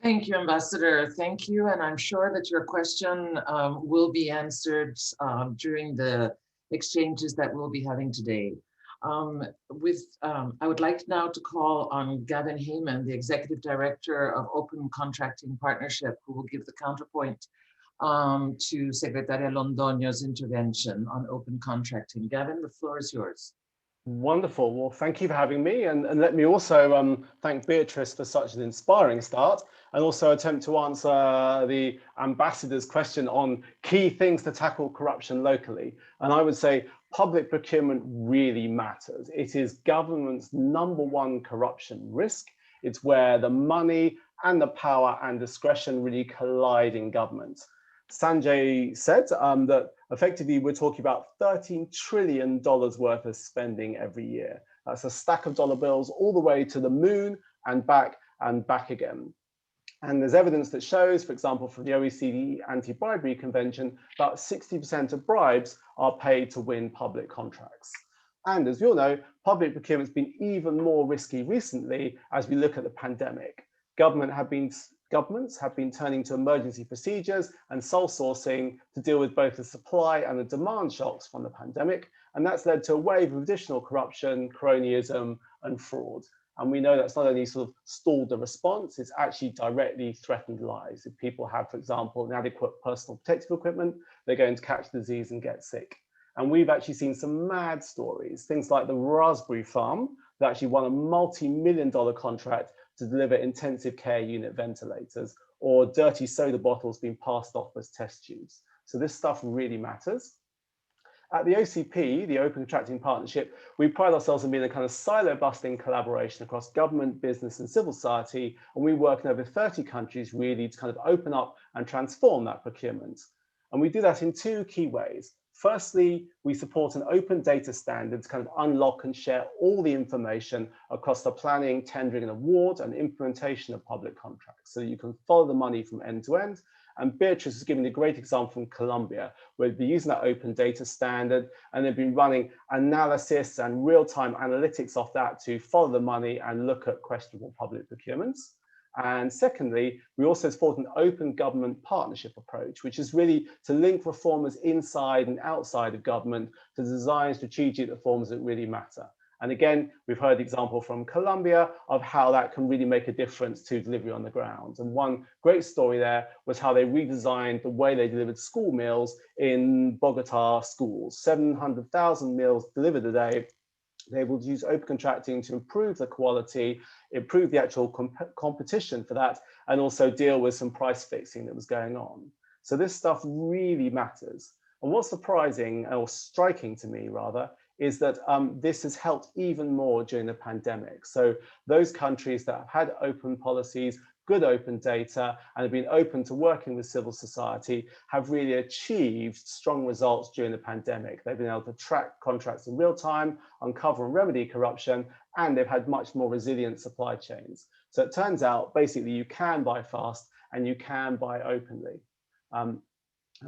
Thank you, Ambassador. Thank you. And I'm sure that your question will be answered during the exchanges that we'll be having today. I would like now to call on Gavin Heyman, the Executive Director of Open Contracting Partnership, who will give the counterpoint to Secretaria Londoño's intervention on open contracting. Gavin, the floor is yours. Wonderful. Well, thank you for having me. And let me also thank Beatrice for such an inspiring start, and also attempt to answer the ambassador's question on key things to tackle corruption locally. And I would say public procurement really matters. It is government's #1 corruption risk. It's where the money and the power and discretion really collide in government. Sanjay said that effectively we're talking about $13 trillion worth of spending every year. That's a stack of dollar bills all the way to the moon and back again. And there's evidence that shows, for example, from the OECD Anti-Bribery Convention, about 60% of bribes are paid to win public contracts. And as we all know, public procurement's been even more risky recently as we look at the pandemic. Governments have been turning to emergency procedures and sole sourcing to deal with both the supply and the demand shocks from the pandemic. And that's led to a wave of additional corruption, cronyism, and fraud. And we know that's not only sort of stalled the response, it's actually directly threatened lives. If people have, for example, inadequate personal protective equipment, they're going to catch disease and get sick. And we've actually seen some mad stories, things like the Raspberry Farm that actually won a multi-million-dollar contract to deliver intensive care unit ventilators, or dirty soda bottles being passed off as test tubes. So this stuff really matters. At the OCP, the Open Contracting Partnership, we pride ourselves on being a kind of silo-busting collaboration across government, business, and civil society, and we work in over 30 countries really to kind of open up and transform that procurement. And we do that in 2 key ways. Firstly, we support an open data standard to kind of unlock and share all the information across the planning, tendering, and award and implementation of public contracts so that you can follow the money from end to end. And Beatrice has given a great example from Colombia, where they've been using that open data standard and they've been running analysis and real-time analytics off that to follow the money and look at questionable public procurements. And secondly, we also support an open government partnership approach, which is really to link reformers inside and outside of government to design strategic reforms that really matter. And again, we've heard the example from Colombia of how that can really make a difference to delivery on the ground. And one great story there was how they redesigned the way they delivered school meals in Bogota schools. 700,000 meals delivered a day. They're able to use open contracting to improve the quality, improve the actual competition for that, and also deal with some price fixing that was going on. So this stuff really matters. And what's surprising, or striking to me rather, is that this has helped even more during the pandemic. So those countries that have had open policies good open data and have been open to working with civil society have really achieved strong results during the pandemic. They've been able to track contracts in real time, uncover and remedy corruption, and they've had much more resilient supply chains. So it turns out basically you can buy fast and you can buy openly. And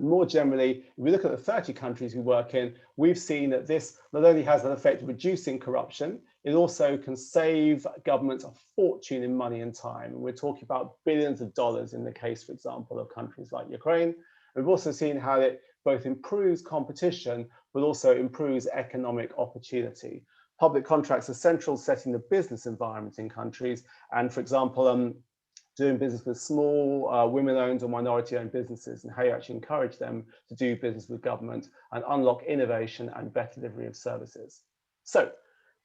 more generally, if we look at the 30 countries we work in, we've seen that this not only has an effect of reducing corruption, it also can save governments a fortune in money and time. And we're talking about billions of dollars in the case, for example, of countries like Ukraine. We've also seen how it both improves competition, but also improves economic opportunity. Public contracts are central to setting the business environment in countries. And for example, doing business with small women-owned or minority-owned businesses and how you actually encourage them to do business with government and unlock innovation and better delivery of services. So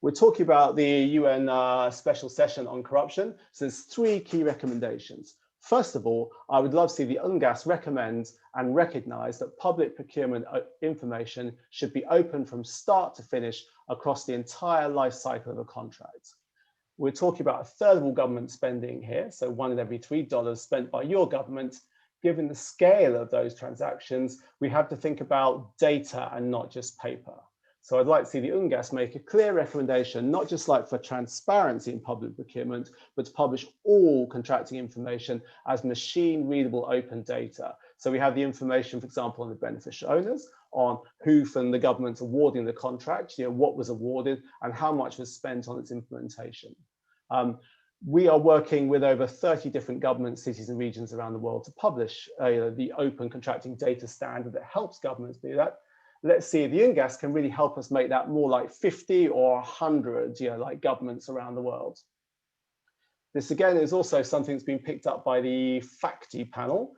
we're talking about the UN special session on corruption. So there's 3 key recommendations. First of all, I would love to see the UNGASS recommend and recognize that public procurement information should be open from start to finish across the entire life cycle of a contract. We're talking about 1/3 of all government spending here, so 1 in every $3 spent by your government. Given the scale of those transactions, we have to think about data and not just paper. So I'd like to see the UNGASS make a clear recommendation, not just like for transparency in public procurement, but to publish all contracting information as machine readable open data. So we have the information, for example, on the beneficial owners, on who from the government awarding the contract, what was awarded and how much was spent on its implementation. We are working with over 30 different governments, cities and regions around the world to publish the open contracting data standard that helps governments do that. Let's see if the UNGASS can really help us make that more like 50 or 100 like governments around the world. This again is also something that's been picked up by the FACTI panel,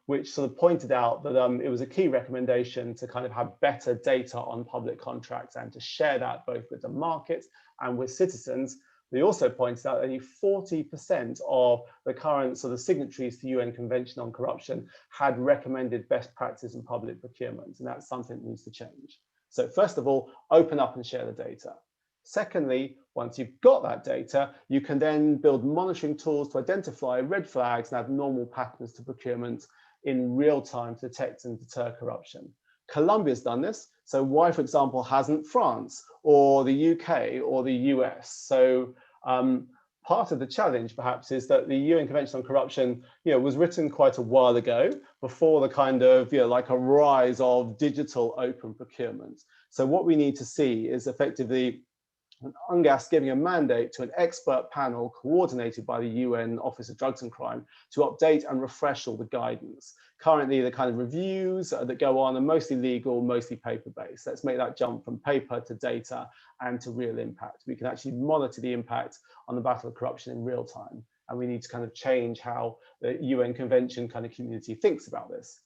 which sort of pointed out that it was a key recommendation to kind of have better data on public contracts and to share that both with the market and with citizens. They also pointed out that only 40% of the current sort of signatories to the UN Convention on Corruption had recommended best practice in public procurement, and that's something that needs to change. So first of all, open up and share the data. Secondly, once you've got that data, you can then build monitoring tools to identify red flags and abnormal patterns to procurement in real time to detect and deter corruption. Colombia's done this, so why, for example, hasn't France or the UK or the US? So part of the challenge perhaps is that the UN Convention on Corruption was written quite a while ago, before the kind of like a rise of digital open procurement. So what we need to see is effectively UNGASS giving a mandate to an expert panel coordinated by the UN Office of Drugs and Crime to update and refresh all the guidance. Currently, the kind of reviews that go on are mostly legal, mostly paper-based. Let's make that jump from paper to data and to real impact. We can actually monitor the impact on the battle of corruption in real time. And we need to kind of change how the UN Convention kind of community thinks about this.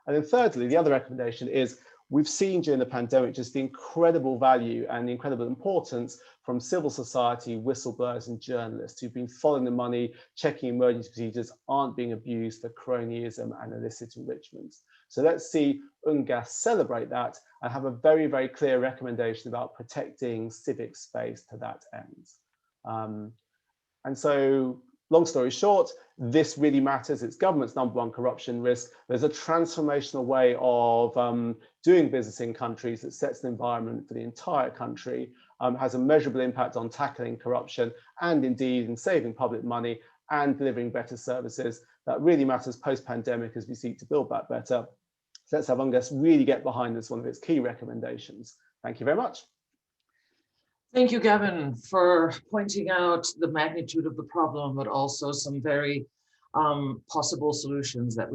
And then thirdly, the other recommendation is we've seen during the pandemic just the incredible value and the incredible importance from civil society, whistleblowers and journalists who've been following the money, checking emergency procedures aren't being abused for cronyism and illicit enrichment. So let's see UNGASS celebrate that and have a very, very clear recommendation about protecting civic space to that end. And so, long story short, this really matters. It's government's #1 corruption risk. There's a transformational way of doing business in countries that sets an environment for the entire country, has a measurable impact on tackling corruption and indeed in saving public money and delivering better services. That really matters post-pandemic as we seek to build back better. So let's have UNGASS really get behind this, one of its key recommendations. Thank you very much. Thank you, Gavin, for pointing out the magnitude of the problem, but also some very possible solutions that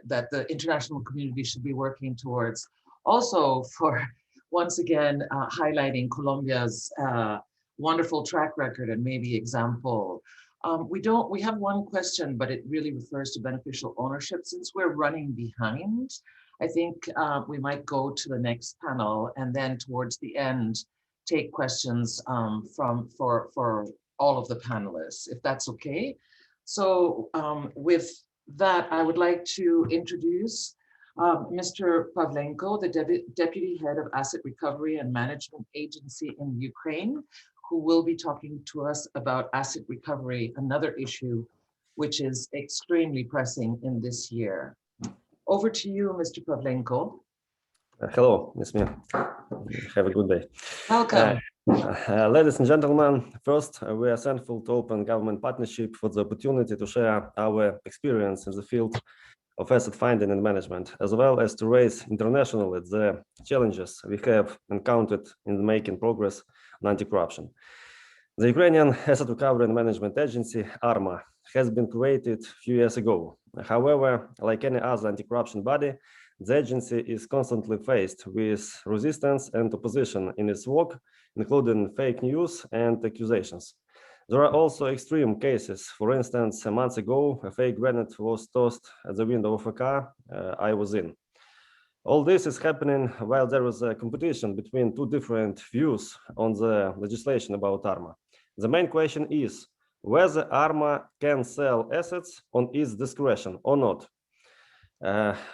that the international community should be working towards. Also, for once again highlighting Colombia's wonderful track record and maybe example. We have one question, but it really refers to beneficial ownership. Since we're running behind, I think we might go to the next panel and then towards the end take questions for all of the panelists, if that's okay. So with that, I would like to introduce Mr. Pavlenko, the Deputy Head of Asset Recovery and Management Agency in Ukraine, who will be talking to us about asset recovery, another issue which is extremely pressing in this year. Over to you, Mr. Pavlenko. Hello, it's me. Have a good day. Welcome. Ladies and gentlemen, first, we are thankful to Open Government Partnership for the opportunity to share our experience in the field of asset finding and management, as well as to raise internationally the challenges we have encountered in making progress on anti-corruption. The Ukrainian Asset Recovery and Management Agency, ARMA, has been created a few years ago. However, like any other anti-corruption body, the agency is constantly faced with resistance and opposition in its work, including fake news and accusations. There are also extreme cases. For instance, a month ago, a fake grenade was tossed at the window of a car I was in. All this is happening while there is a competition between two different views on the legislation about ARMA. The main question is whether ARMA can sell assets on its discretion or not.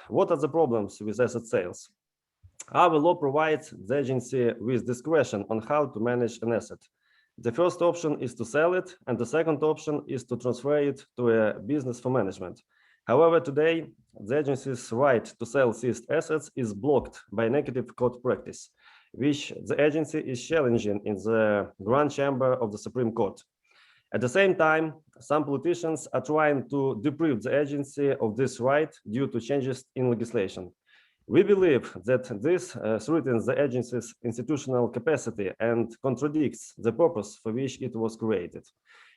What are the problems with asset sales? Our law provides the agency with discretion on how to manage an asset. The first option is to sell it, and the second option is to transfer it to a business for management. However, today, the agency's right to sell seized assets is blocked by negative court practice, which the agency is challenging in the Grand Chamber of the Supreme Court. At the same time, some politicians are trying to deprive the agency of this right due to changes in legislation. We believe that this threatens the agency's institutional capacity and contradicts the purpose for which it was created.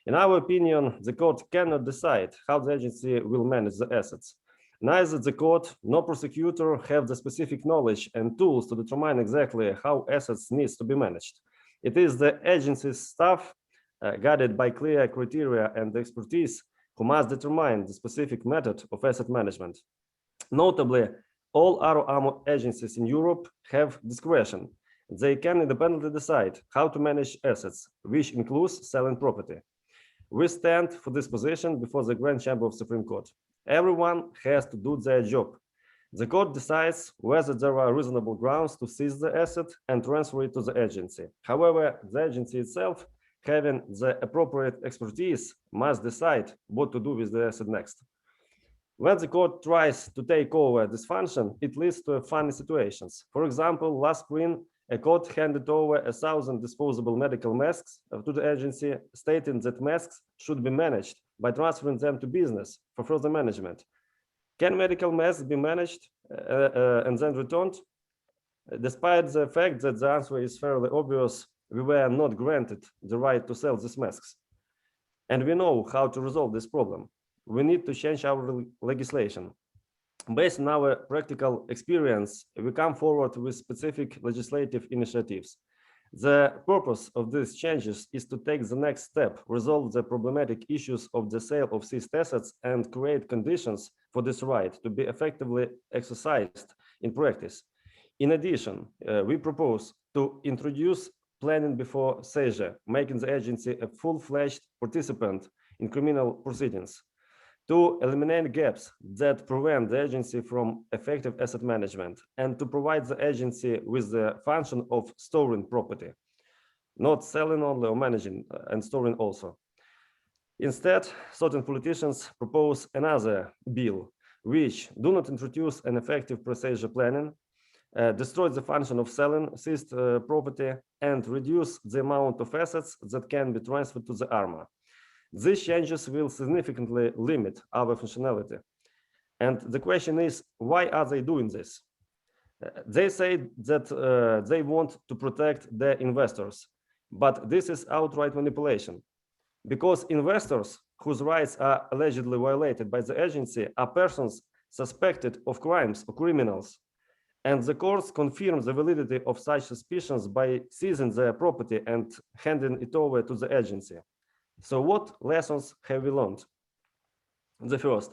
In our opinion, the court cannot decide how the agency will manage the assets. Neither the court nor prosecutor have the specific knowledge and tools to determine exactly how assets need to be managed. It is the agency's staff, guided by clear criteria and expertise, who must determine the specific method of asset management. Notably, all other agencies in Europe have discretion. They can independently decide how to manage assets, which includes selling property. We stand for this position before the Grand Chamber of Supreme Court. Everyone has to do their job. The court decides whether there are reasonable grounds to seize the asset and transfer it to the agency. However, the agency itself, having the appropriate expertise, must decide what to do with the asset next. When the court tries to take over this function, it leads to funny situations. For example, last spring, a court handed over 1,000 disposable medical masks to the agency, stating that masks should be managed by transferring them to business for further management. Can medical masks be managed and then returned? Despite the fact that the answer is fairly obvious, we were not granted the right to sell these masks. And we know how to resolve this problem. We need to change our legislation. Based on our practical experience, we come forward with specific legislative initiatives. The purpose of these changes is to take the next step, resolve the problematic issues of the sale of seized assets, and create conditions for this right to be effectively exercised in practice. In addition, we propose to introduce planning before seizure, making the agency a full-fledged participant in criminal proceedings, to eliminate gaps that prevent the agency from effective asset management, and to provide the agency with the function of storing property, not selling only or managing and storing also. Instead, certain politicians propose another bill, which do not introduce an effective pre-seizure planning, destroy the function of selling seized property, and reduce the amount of assets that can be transferred to the ARMA. These changes will significantly limit our functionality. And the question is, why are they doing this? They say that they want to protect their investors, but this is outright manipulation, because investors whose rights are allegedly violated by the agency are persons suspected of crimes or criminals. And the courts confirm the validity of such suspicions by seizing their property and handing it over to the agency. So what lessons have we learned? The first,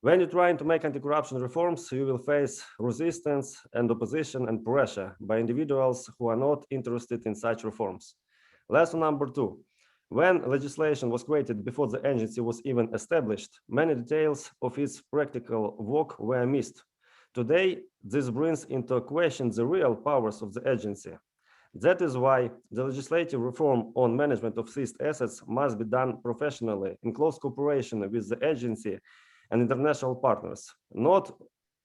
when you're trying to make anti-corruption reforms, you will face resistance and opposition and pressure by individuals who are not interested in such reforms. Lesson number two, when legislation was created before the agency was even established, many details of its practical work were missed. Today, this brings into question the real powers of the agency. That is why the legislative reform on management of seized assets must be done professionally in close cooperation with the agency and international partners, not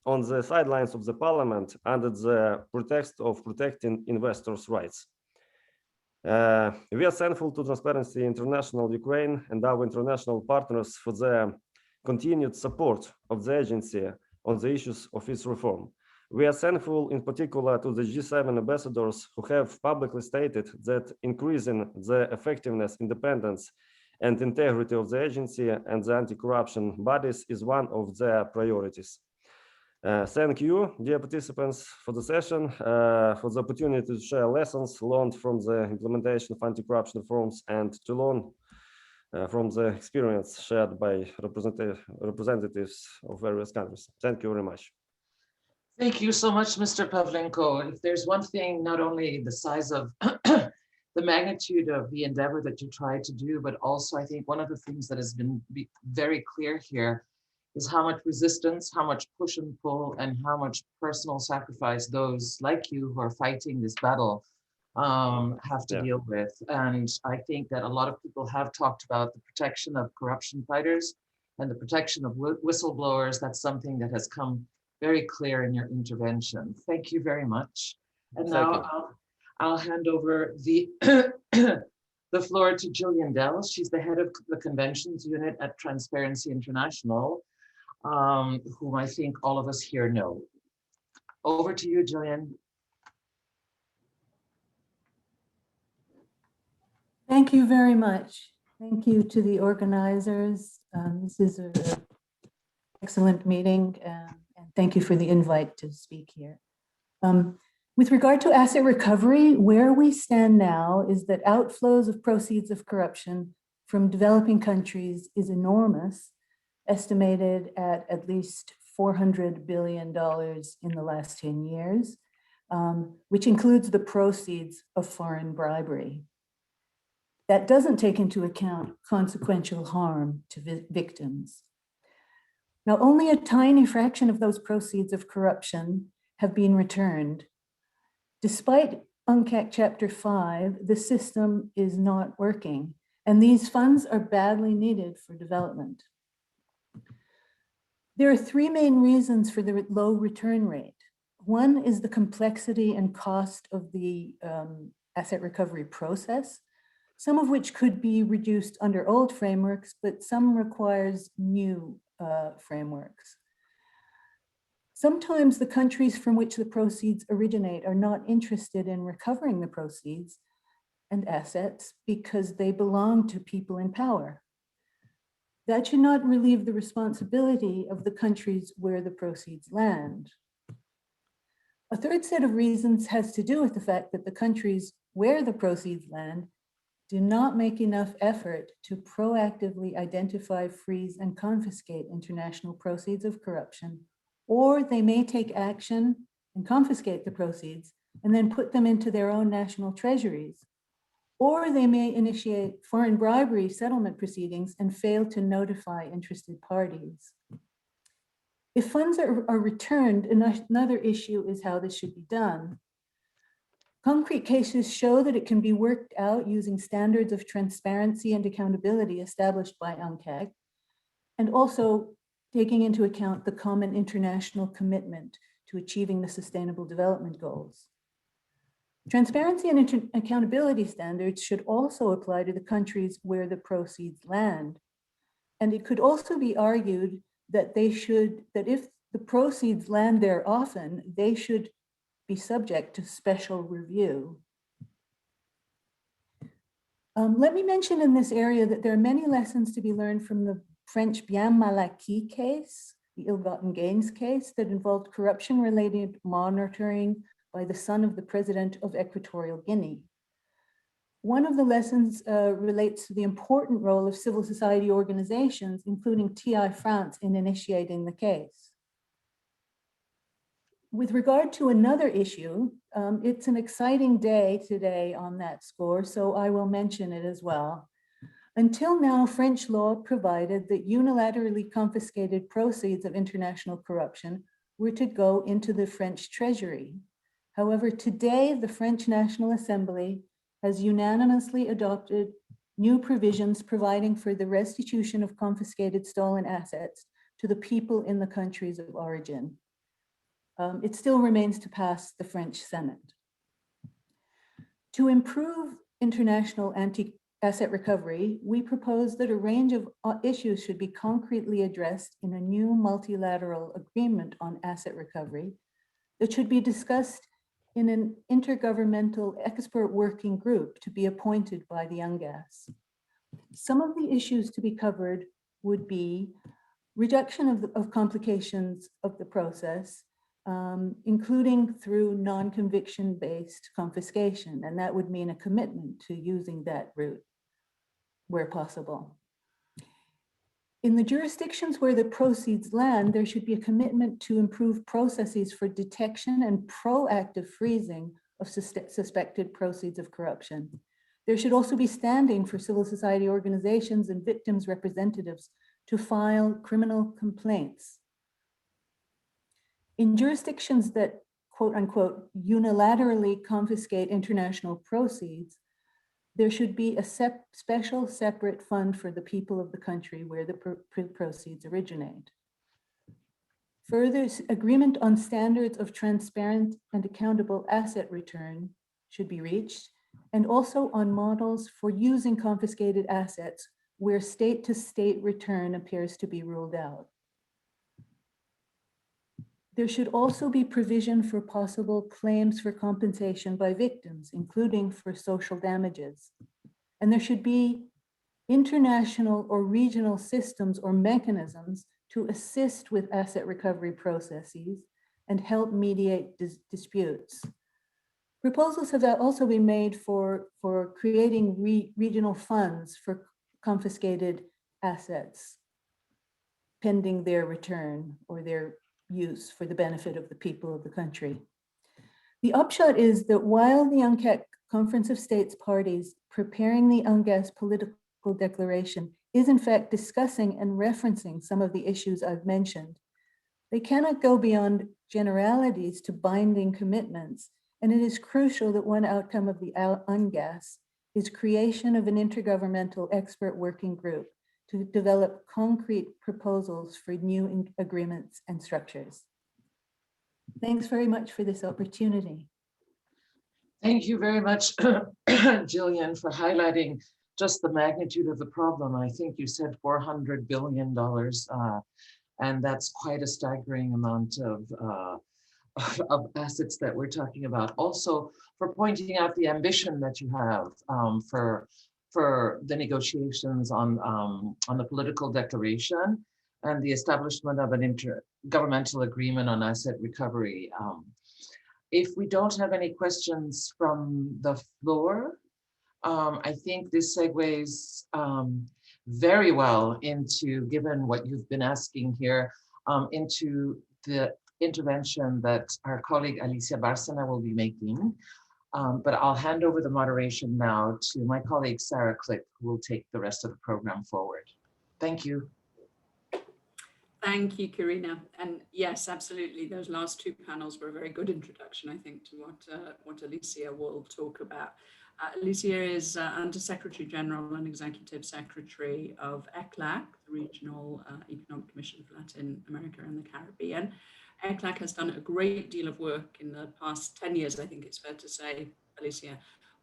on the sidelines of the parliament under the pretext of protecting investors' rights. We are thankful to Transparency International Ukraine and our international partners for their continued support of the agency on the issues of its reform. We are thankful in particular to the G7 ambassadors who have publicly stated that increasing the effectiveness, independence, and integrity of the agency and the anti-corruption bodies is one of their priorities. Thank you, dear participants, for the session, for the opportunity to share lessons learned from the implementation of anti-corruption reforms and to learn from the experience shared by representatives of various countries. Thank you very much. Thank you so much, Mr. Pavlenko. If there's one thing, not only the size of the magnitude of the endeavor that you tried to do, but also I think one of the things that has been very clear here is how much resistance, how much push and pull, and how much personal sacrifice those like you who are fighting this battle have to deal with. And I think that a lot of people have talked about the protection of corruption fighters and the protection of whistleblowers. That's something that has come very clear in your intervention. Thank you very much. And now I'll hand over the the floor to Jillian Dell. She's the head of the conventions unit at Transparency International, whom I think all of us here know. Over to you, Jillian. Thank you very much. Thank you to the organizers. This is an excellent meeting, and thank you for the invite to speak here. With regard to asset recovery, where we stand now is that outflows of proceeds of corruption from developing countries is enormous, estimated at least $400 billion in the last 10 years, which includes the proceeds of foreign bribery. That doesn't take into account consequential harm to victims. Now, only a tiny fraction of those proceeds of corruption have been returned. Despite UNGASS Chapter 5, the system is not working, and these funds are badly needed for development. There are three main reasons for the low return rate. One is the complexity and cost of the asset recovery process, some of which could be reduced under old frameworks, but some requires new frameworks. Sometimes the countries from which the proceeds originate are not interested in recovering the proceeds and assets because they belong to people in power. That should not relieve the responsibility of the countries where the proceeds land. A third set of reasons has to do with the fact that the countries where the proceeds land do not make enough effort to proactively identify, freeze, and confiscate international proceeds of corruption, or they may take action and confiscate the proceeds and then put them into their own national treasuries, or they may initiate foreign bribery settlement proceedings and fail to notify interested parties. If funds are returned, another issue is how this should be done. Concrete cases show that it can be worked out using standards of transparency and accountability established by UNGASS, and also taking into account the common international commitment to achieving the Sustainable Development Goals. Transparency and accountability standards should also apply to the countries where the proceeds land. And it could also be argued that that if the proceeds land there often, they should be subject to special review. Let me mention in this area that there are many lessons to be learned from the French Bien mal acquis case, the ill-gotten gains case that involved corruption-related monitoring by the son of the president of Equatorial Guinea. One of the lessons relates to the important role of civil society organizations, including TI France, in initiating the case. With regard to another issue, it's an exciting day today on that score, so I will mention it as well. Until now, French law provided that unilaterally confiscated proceeds of international corruption were to go into the French treasury. However, today the French National Assembly has unanimously adopted new provisions providing for the restitution of confiscated stolen assets to the people in the countries of origin. It still remains to pass the French Senate. To improve international anti-asset recovery, we propose that a range of issues should be concretely addressed in a new multilateral agreement on asset recovery that should be discussed in an intergovernmental expert working group to be appointed by the UNGASS. Some of the issues to be covered would be reduction of complications of the process, including through non-conviction-based confiscation, and that would mean a commitment to using that route where possible. In the jurisdictions where the proceeds land, there should be a commitment to improve processes for detection and proactive freezing of suspected proceeds of corruption. There should also be standing for civil society organizations and victims' representatives to file criminal complaints. In jurisdictions that, quote unquote, unilaterally confiscate international proceeds, there should be a special separate fund for the people of the country where the proceeds originate. Further, agreement on standards of transparent and accountable asset return should be reached, and also on models for using confiscated assets where state-to-state return appears to be ruled out. There should also be provision for possible claims for compensation by victims, including for social damages. And there should be international or regional systems or mechanisms to assist with asset recovery processes and help mediate disputes. Proposals have also been made for creating regional funds for confiscated assets pending their return or their use for the benefit of the people of the country. The upshot is that while the UNCAC Conference of States Parties preparing the UNGASS political declaration is in fact discussing and referencing some of the issues I've mentioned, they cannot go beyond generalities to binding commitments, and it is crucial that one outcome of the UNGASS is creation of an intergovernmental expert working group to develop concrete proposals for new agreements and structures. Thanks very much for this opportunity. Thank you very much, Jillian, for highlighting just the magnitude of the problem. I think you said $400 billion, and that's quite a staggering amount of assets that we're talking about. Also, for pointing out the ambition that you have for the negotiations on the political declaration and the establishment of an intergovernmental agreement on asset recovery. If we don't have any questions from the floor, I think this segues very well into, given what you've been asking here, into the intervention that our colleague Alicia Bárcena will be making. But I'll hand over the moderation now to my colleague Sarah Click, who will take the rest of the program forward. Thank you. Thank you, Karina. And yes, absolutely. Those last two panels were a very good introduction, I think, to what Alicia will talk about. Alicia is Under Secretary General and Executive Secretary of ECLAC, the Regional Economic Commission for Latin America and the Caribbean. ECLAC has done a great deal of work in the past 10 years, I think it's fair to say, Alicia,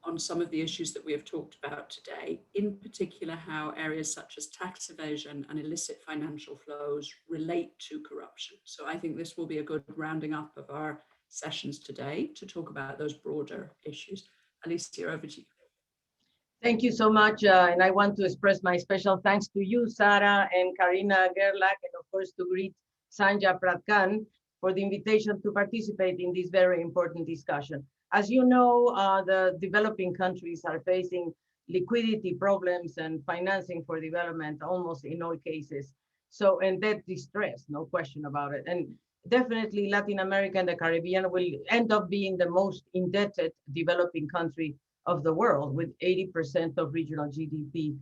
on some of the issues that we have talked about today, in particular how areas such as tax evasion and illicit financial flows relate to corruption. So I think this will be a good rounding up of our sessions today to talk about those broader issues. Alicia, over to you. Thank you so much. And I want to express my special thanks to you, Sarah and Karina Gerlach, and of course to greet Sanja Pratkan for the invitation to participate in this very important discussion. As you know, the developing countries are facing liquidity problems and financing for development almost in all cases. So, and debt distress, no question about it. And definitely Latin America and the Caribbean will end up being the most indebted developing country of the world with 80% of regional GDP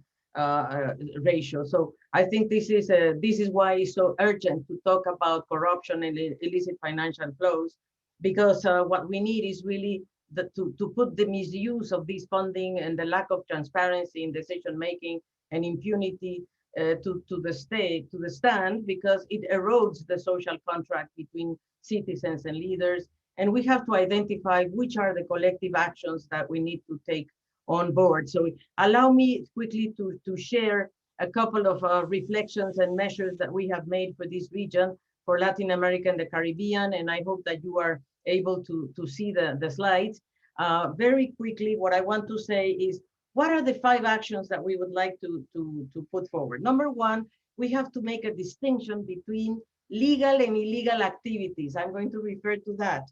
ratio. So I think this is why it's so urgent to talk about corruption and illicit financial flows, because what we need is really to put the misuse of this funding and the lack of transparency in decision making and impunity to the stand, because it erodes the social contract between citizens and leaders. And we have to identify which are the collective actions that we need to take on board. So allow me quickly to share a couple of reflections and measures that we have made for this region, for Latin America and the Caribbean, and I hope that you are able to see the slides. Very quickly, what I want to say is, what are the 5 actions that we would like to put forward? Number 1, we have to make a distinction between legal and illegal activities. I'm going to refer to that.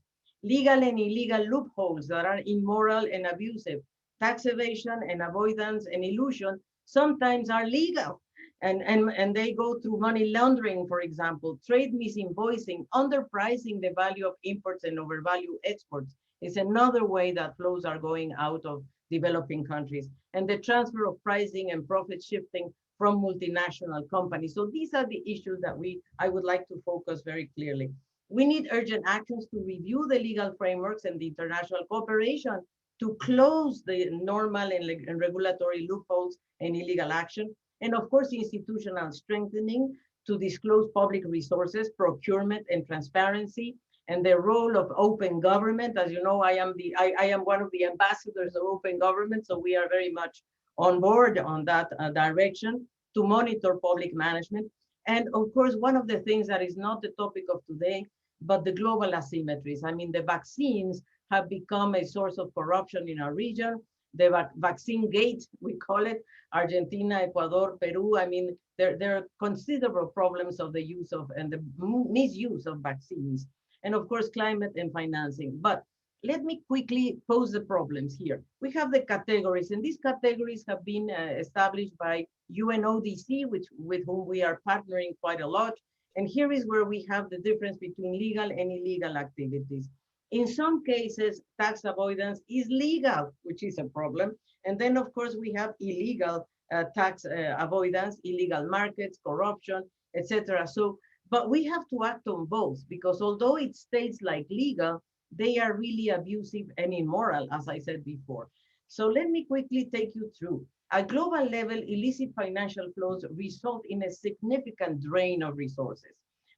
Legal and illegal loopholes that are immoral and abusive. Tax evasion and avoidance and illusion sometimes are legal, and they go through money laundering, for example, trade misinvoicing, underpricing the value of imports and overvalue exports is another way that flows are going out of developing countries, and the transfer of pricing and profit shifting from multinational companies. So these are the issues that I would like to focus very clearly. We need urgent actions to review the legal frameworks and the international cooperation to close the normal and regulatory loopholes and illegal action. And of course, institutional strengthening to disclose public resources, procurement and transparency, and the role of open government. As you know, I am one of the ambassadors of open government, so we are very much on board on that direction to monitor public management. And of course, one of the things that is not the topic of today, but the global asymmetries. I mean, the vaccines have become a source of corruption in our region. The vaccine gate, we call it, Argentina, Ecuador, Peru. I mean, there are considerable problems of the use of and the misuse of vaccines. And of course, climate and financing. But let me quickly pose the problems here. We have the categories, and these categories have been established by UNODC, with whom we are partnering quite a lot. And here is where we have the difference between legal and illegal activities. In some cases, tax avoidance is legal, which is a problem. And then, of course, we have illegal tax avoidance, illegal markets, corruption, etc. So, but we have to act on both, because although it states like legal, they are really abusive and immoral, as I said before. So let me quickly take you through. At global level, illicit financial flows result in a significant drain of resources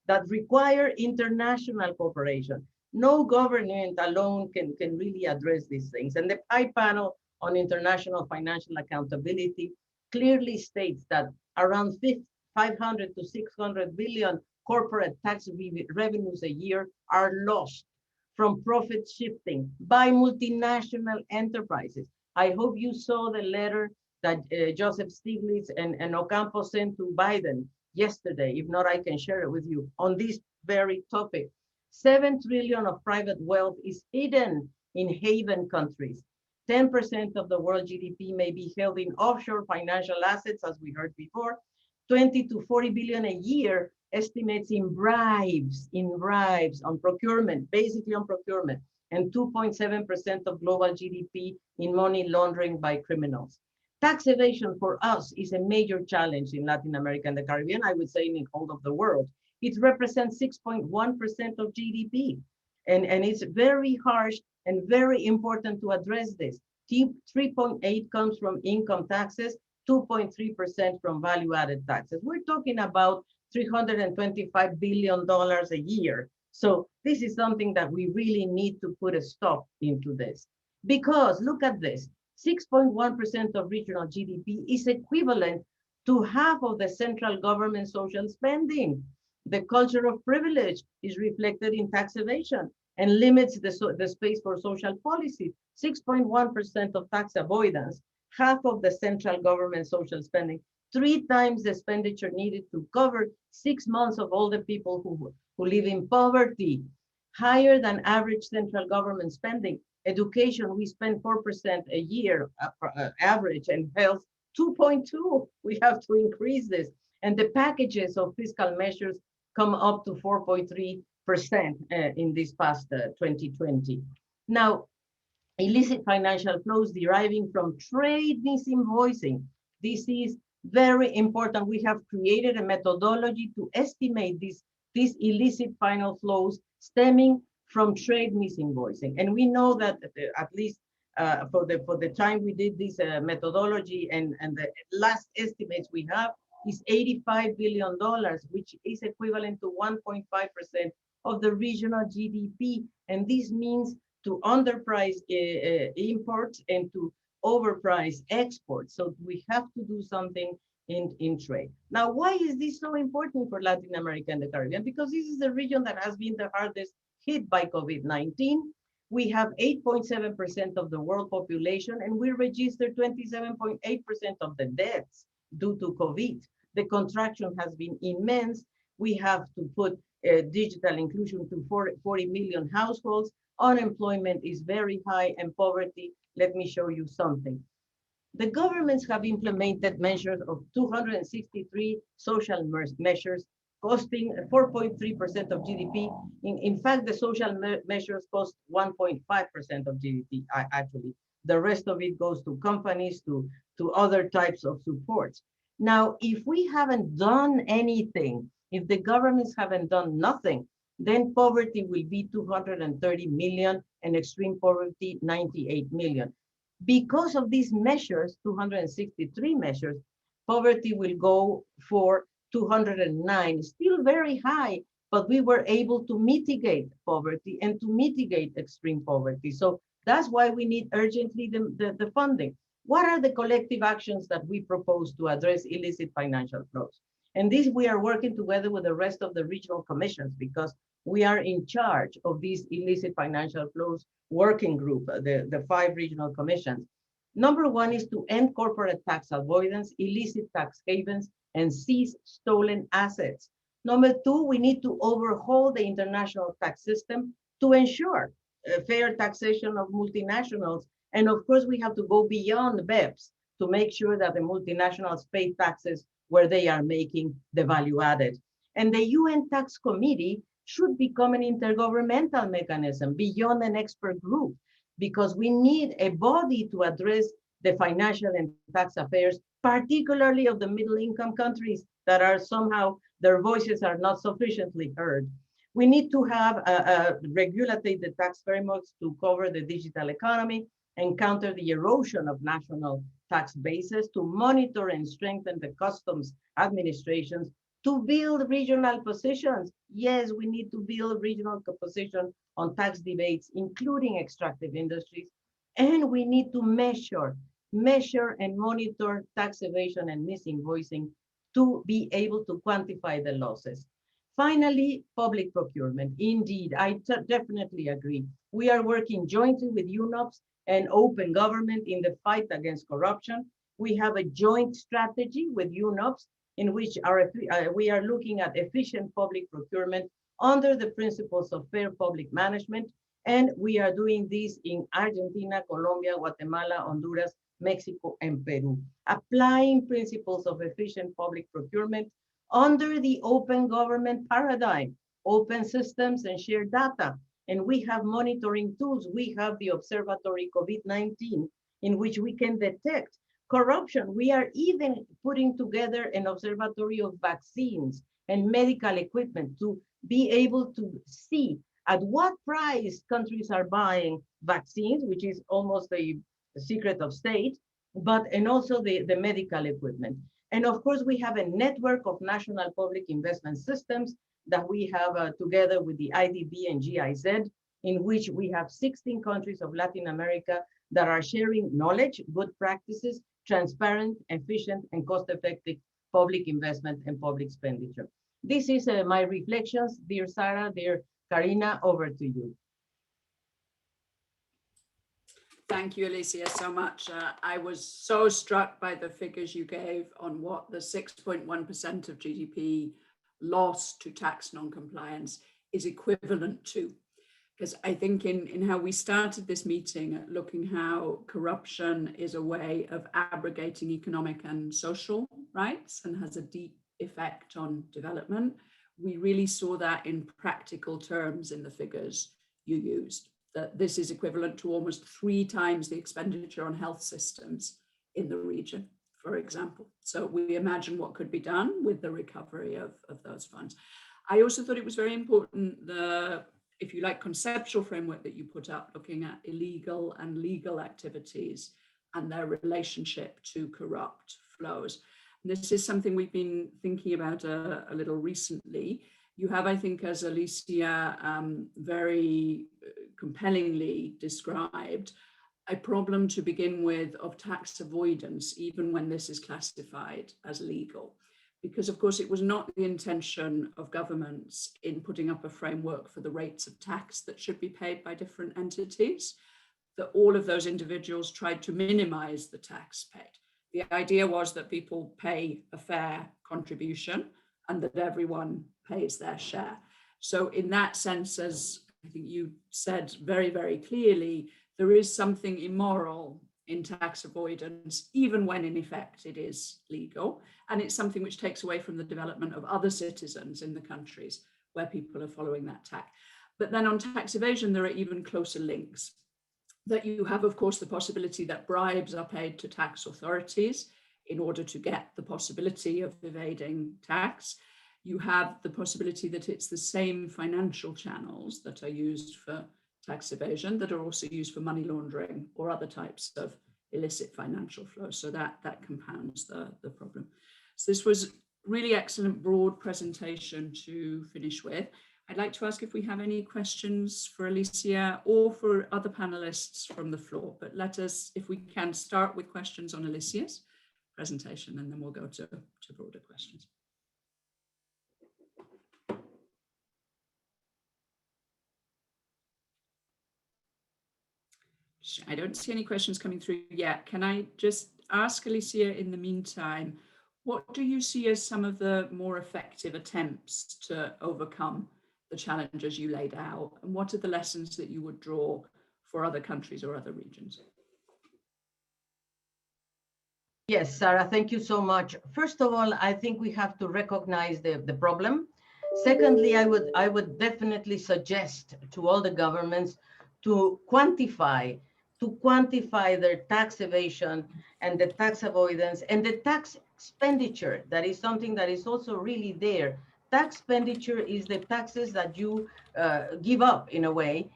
that require international cooperation. No government alone can really address these things. And the PI panel on international financial accountability clearly states that around 500 to 600 billion corporate tax revenues a year are lost from profit shifting by multinational enterprises. I hope you saw the letter that Joseph Stiglitz and Ocampo sent to Biden yesterday. If not, I can share it with you on this very topic. 7 trillion of private wealth is hidden in haven countries. 10% of the world GDP may be held in offshore financial assets, as we heard before. 20 to 40 billion a year estimates in bribes on procurement, basically on procurement, and 2.7% of global GDP in money laundering by criminals. Tax evasion for us is a major challenge in Latin America and the Caribbean, I would say in the whole of the world. It represents 6.1% of GDP. And it's very harsh and very important to address this. 3.8 comes from income taxes, 2.3% from value-added taxes. We're talking about $325 billion a year. So this is something that we really need to put a stop into this. Because look at this, 6.1% of regional GDP is equivalent to half of the central government social spending. The culture of privilege is reflected in tax evasion and limits the space for social policy. 6.1% of tax avoidance, half of the central government social spending, 3 times the expenditure needed to cover 6 months of all the people who live in poverty, higher than average central government spending. Education, we spend 4% a year average, and health, 2.2. We have to increase this. And the packages of fiscal measures come up to 4.3% in this past 2020. Now, illicit financial flows deriving from trade misinvoicing. This is very important. We have created a methodology to estimate these illicit final flows stemming from trade misinvoicing. And we know that at least for the time we did this methodology and the last estimates we have is $85 billion, which is equivalent to 1.5% of the regional GDP. And this means to underprice imports and to overprice exports. So we have to do something in trade. Now, why is this so important for Latin America and the Caribbean? Because this is the region that has been the hardest hit by COVID-19. We have 8.7% of the world population, and we registered 27.8% of the deaths due to COVID. The contraction has been immense. We have to put digital inclusion to 40 million households. Unemployment is very high, and poverty. Let me show you something. The governments have implemented measures of 263 social measures costing 4.3% of GDP. In fact, the social measures cost 1.5% of GDP, actually. The rest of it goes to companies, to other types of supports. Now, if we haven't done anything, if the governments haven't done nothing, then poverty will be 230 million and extreme poverty 98 million. Because of these measures, 263 measures, poverty will go for 209, still very high, but we were able to mitigate poverty and to mitigate extreme poverty. So that's why we need urgently the funding. What are the collective actions that we propose to address illicit financial flows? And this we are working together with the rest of the regional commissions because we are in charge of these illicit financial flows working group, the 5 regional commissions. Number 1 is to end corporate tax avoidance, illicit tax havens, and seize stolen assets. Number 2, we need to overhaul the international tax system to ensure fair taxation of multinationals. And of course, we have to go beyond BEPS to make sure that the multinationals pay taxes where they are making the value added. And the UN Tax Committee should become an intergovernmental mechanism beyond an expert group, because we need a body to address the financial and tax affairs, particularly of the middle income countries that are somehow, their voices are not sufficiently heard. We need to have regulate the tax frameworks to cover the digital economy and counter the erosion of national tax bases, to monitor and strengthen the customs administrations, to build regional positions. Yes, we need to build regional position on tax debates, including extractive industries. And we need to measure and monitor tax evasion and misinvoicing to be able to quantify the losses. Finally, public procurement. Indeed, I definitely agree. We are working jointly with UNOPS and open government in the fight against corruption. We have a joint strategy with UNOPS in which we are looking at efficient public procurement under the principles of fair public management. And we are doing this in Argentina, Colombia, Guatemala, Honduras, Mexico, and Peru, applying principles of efficient public procurement under the open government paradigm, open systems and shared data. And we have monitoring tools. We have the Observatory COVID-19, in which we can detect corruption. We are even putting together an observatory of vaccines and medical equipment to be able to see at what price countries are buying vaccines, which is almost a secret of state, and also the medical equipment. And of course, we have a network of national public investment systems that we have together with the IDB and GIZ, in which we have 16 countries of Latin America that are sharing knowledge, good practices, transparent, efficient, and cost-effective public investment and public expenditure. This is my reflections, dear Sarah, dear Karina, over to you. Thank you, Alicia, so much. I was so struck by the figures you gave on what the 6.1% of GDP loss to tax non-compliance is equivalent to. Because I think in how we started this meeting, looking how corruption is a way of abrogating economic and social rights and has a deep effect on development, we really saw that in practical terms in the figures you used, that this is equivalent to almost 3 times the expenditure on health systems in the region, for example. So we imagine what could be done with the recovery of those funds. I also thought it was very important, the if you like, conceptual framework that you put up, looking at illegal and legal activities and their relationship to corrupt flows. And this is something we've been thinking about a little recently. You have, I think, as Alicia very compellingly described, a problem to begin with of tax avoidance, even when this is classified as legal. Because of course, it was not the intention of governments in putting up a framework for the rates of tax that should be paid by different entities, that all of those individuals tried to minimize the tax paid. The idea was that people pay a fair contribution and that everyone pays their share. So in that sense, as I think you said very, very clearly, there is something immoral in tax avoidance, even when in effect it is legal. And it's something which takes away from the development of other citizens in the countries where people are following that tack. But then on tax evasion, there are even closer links. That you have, of course, the possibility that bribes are paid to tax authorities in order to get the possibility of evading tax. You have the possibility that it's the same financial channels that are used for tax evasion that are also used for money laundering or other types of illicit financial flows. So that compounds the problem. So this was really excellent broad presentation to finish with. I'd like to ask if we have any questions for Alicia or for other panelists from the floor, but let us, if we can, start with questions on Alicia's presentation, and then we'll go to broader questions. I don't see any questions coming through yet. Can I just ask Alicia in the meantime, what do you see as some of the more effective attempts to overcome the challenges you laid out, and what are the lessons that you would draw for other countries or other regions? Yes, Sarah, thank you so much. First of all, I think we have to recognize the problem. Secondly, I would definitely suggest to all the governments to quantify their tax evasion and the tax avoidance and the tax expenditure. That is something that is also really there. Tax expenditure is the taxes that you give up in a way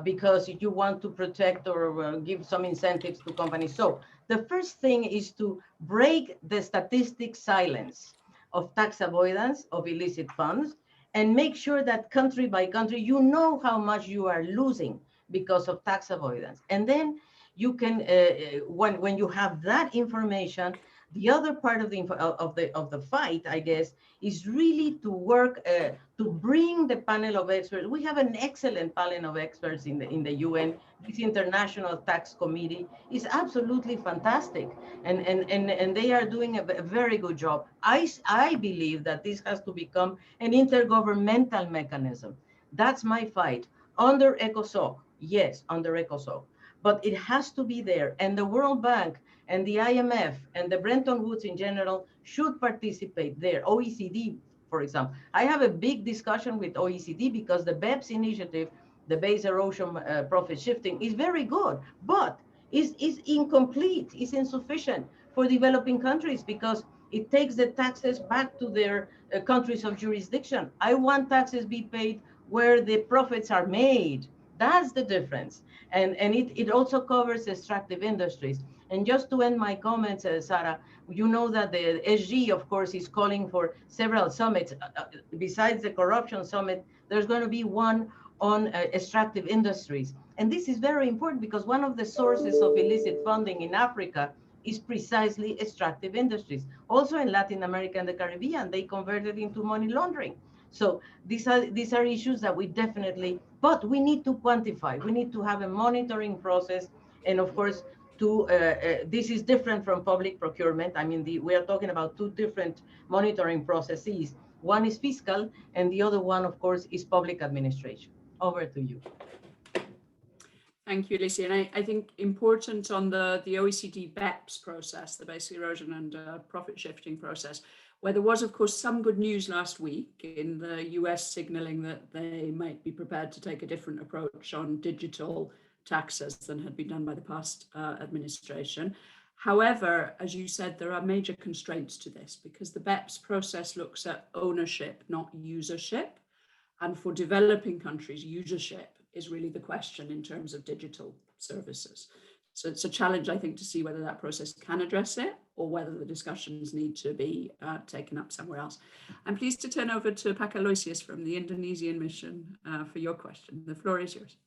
because you want to protect or give some incentives to companies. So the first thing is to break the statistic silence of tax avoidance of illicit funds and make sure that country by country, you know how much you are losing because of tax avoidance. And then you can, when you have that information, the other part of the fight, I guess, is really to work to bring the panel of experts. We have an excellent panel of experts in the UN. This International Tax Committee is absolutely fantastic, and they are doing a very good job. I believe that this has to become an intergovernmental mechanism. That's my fight. Under ECOSOC, yes, under ECOSOC, but it has to be there, and the World Bank and the IMF and the Bretton Woods in general should participate there. OECD, for example. I have a big discussion with OECD because the BEPS initiative, the base erosion profit shifting, is very good, but is incomplete, is insufficient for developing countries because it takes the taxes back to their countries of jurisdiction. I want taxes be paid where the profits are made. That's the difference. And it also covers extractive industries. And just to end my comments, Sarah, you know that the SG, of course, is calling for several summits. Besides the corruption summit, there's going to be one on extractive industries. And this is very important because one of the sources of illicit funding in Africa is precisely extractive industries. Also in Latin America and the Caribbean, they converted into money laundering. So these are issues that we definitely, but we need to quantify. We need to have a monitoring process. And of course, this is different from public procurement. I mean, we are talking about two different monitoring processes. One is fiscal, and the other one, of course, is public administration. Over to you. Thank you, Alicia. And I think important on the OECD BEPS process, the basic erosion and profit shifting process, where there was, of course, some good news last week in the US signaling that they might be prepared to take a different approach on digital taxes than had been done by the past administration. However, as you said, there are major constraints to this because the BEPS process looks at ownership, not usership. And for developing countries, usership is really the question in terms of digital services. So it's a challenge, I think, to see whether that process can address it or whether the discussions need to be taken up somewhere else. I'm pleased to turn over to Pak Aloysius from the Indonesian mission for your question. The floor is yours.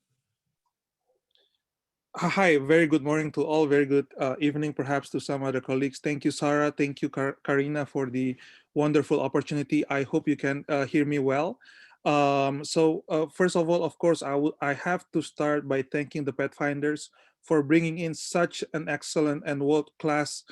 Hi, very good morning to all. Very good evening, perhaps, to some other colleagues. Thank you, Sarah. Thank you, Karina, for the wonderful opportunity. I hope you can hear me well. First of all, of course, I have to start by thanking the Pathfinders for bringing in such an excellent and world-class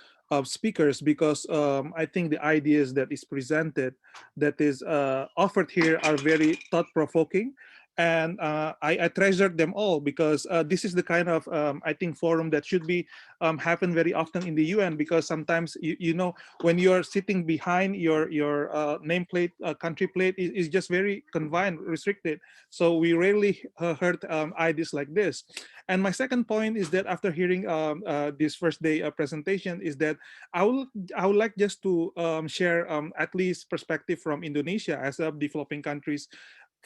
speakers, because I think the ideas that is presented, that is offered here, are very thought-provoking. And I treasured them all, because this is the kind of, I think, forum that should be happen very often in the UN, because sometimes, you know, when you're sitting behind your nameplate, country plate is just very confined, restricted. So we rarely heard ideas like this. And my second point is that after hearing this first day presentation, is that I would like just to share at least perspective from Indonesia as a developing countries.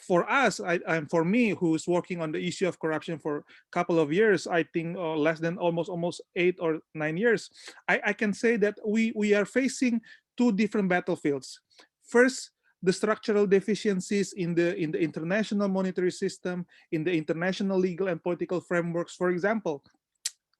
For us, for me, who's working on the issue of corruption for a couple of years, I think less than almost 8 or 9 years, I can say that we are facing two different battlefields. First, the structural deficiencies in the international monetary system, in the international legal and political frameworks. For example,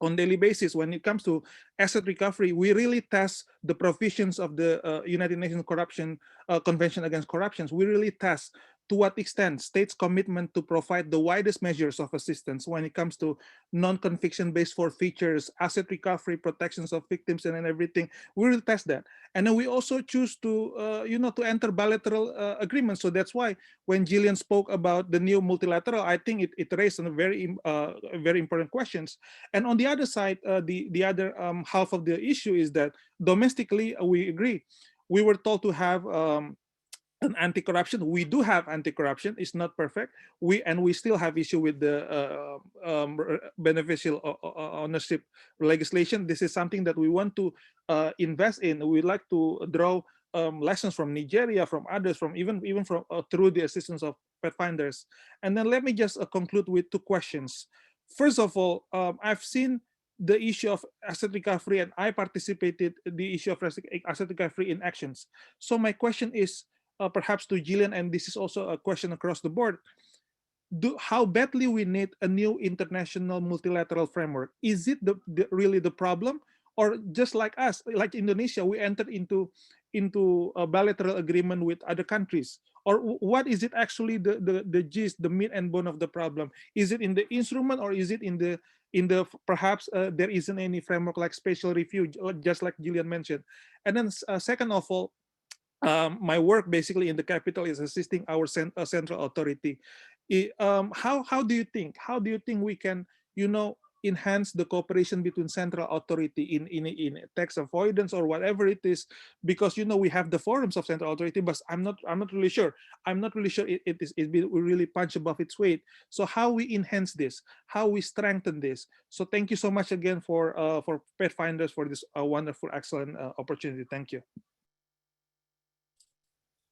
on daily basis, when it comes to asset recovery, we really test the provisions of the United Nations Corruption Convention Against Corruption. We really test to what extent states' commitment to provide the widest measures of assistance when it comes to non-conviction-based forfeitures, asset recovery, protections of victims, and everything. We will test that, and then we also choose to, to enter bilateral agreements. So that's why when Gillian spoke about the new multilateral, I think it raised some very important questions. And on the other side, the other half of the issue is that domestically, we agree. We were told to have an anti-corruption. We do have anti-corruption. It's not perfect. We still have issue with the beneficial ownership legislation. This is something that we want to invest in. We'd like to draw lessons from Nigeria, from others, from even from through the assistance of Pathfinders. And then let me just conclude with two questions. First of all, I've seen the issue of asset recovery, and I participated in the issue of asset recovery in actions. So my question is, perhaps to Gillian, and this is also a question across the board, how badly we need a new international multilateral framework? Is it really the problem? Or just like us, like Indonesia, we entered into a bilateral agreement with other countries? Or what is it actually the gist, the meat and bone of the problem? Is it in the instrument, or is it in the perhaps there isn't any framework like spatial review, just like Gillian mentioned? And then second of all, my work basically in the capital is assisting our central authority. How do you think we can, enhance the cooperation between central authority in tax avoidance or whatever it is? Because we have the forums of central authority, but I'm not really sure. It really punch above its weight. So how we enhance this? How we strengthen this? So thank you so much again for Pathfinders for this wonderful, excellent opportunity. Thank you.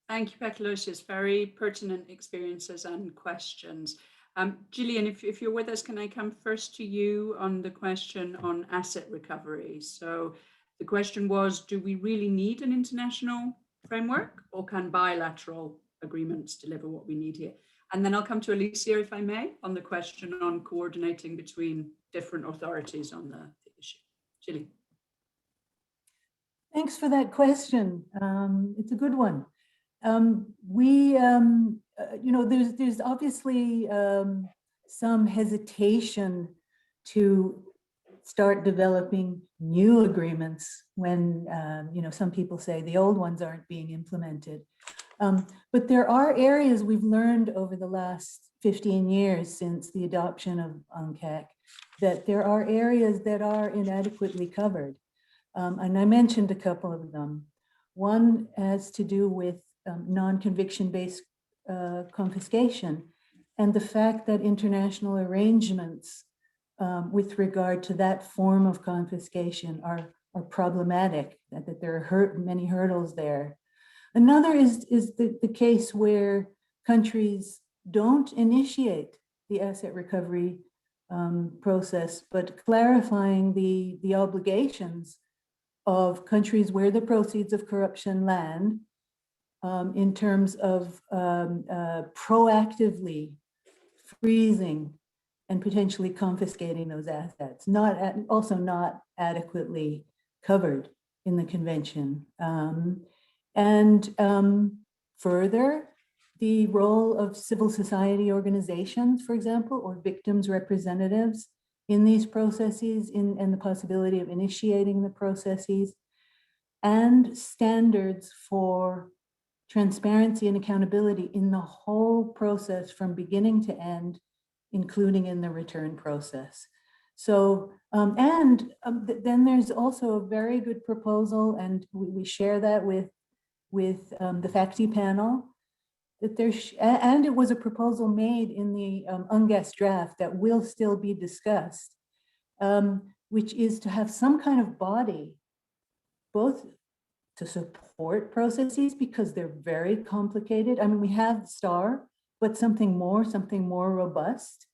Thank you, Pak Aloysius. Very pertinent experiences and questions. Gillian, if you're with us, can I come first to you on the question on asset recovery? So the question was, do we really need an international framework, or can bilateral agreements deliver what we need here? And then I'll come to Alicia, if I may, on the question on coordinating between different authorities on the issue. Gillian. Thanks for that question. It's a good one. There's obviously some hesitation to start developing new agreements when, some people say the old ones aren't being implemented. But there are areas we've learned over the last 15 years since the adoption of UNGASS that there are areas that are inadequately covered. And I mentioned a couple of them. One has to do with non-conviction-based confiscation, and the fact that international arrangements with regard to that form of confiscation are problematic, that there are many hurdles there. Another is the case where countries don't initiate the asset recovery process, but clarifying the obligations of countries where the proceeds of corruption land in terms of proactively freezing and potentially confiscating those assets, also not adequately covered in the convention. Further, the role of civil society organizations, for example, or victims' representatives in these processes, and the possibility of initiating the processes, and standards for transparency and accountability in the whole process from beginning to end, including in the return process. So, then there's also a very good proposal, and we share that with the faculty panel, that and it was a proposal made in the UNGASS draft that will still be discussed, which is to have some kind of body, both to support processes because they're very complicated. I mean, we have STAR, but something more robust.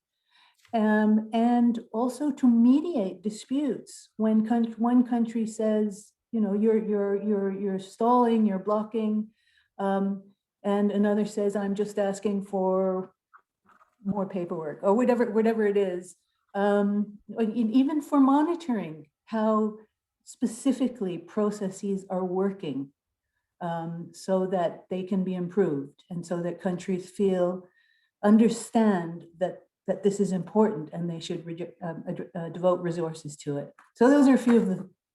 And also to mediate disputes when one country says, you know, you're stalling, you're blocking, and another says, I'm just asking for more paperwork or whatever it is. Even for monitoring how specifically processes are working, so that they can be improved, and so that countries understand that this is important and they should devote resources to it. So those are a few of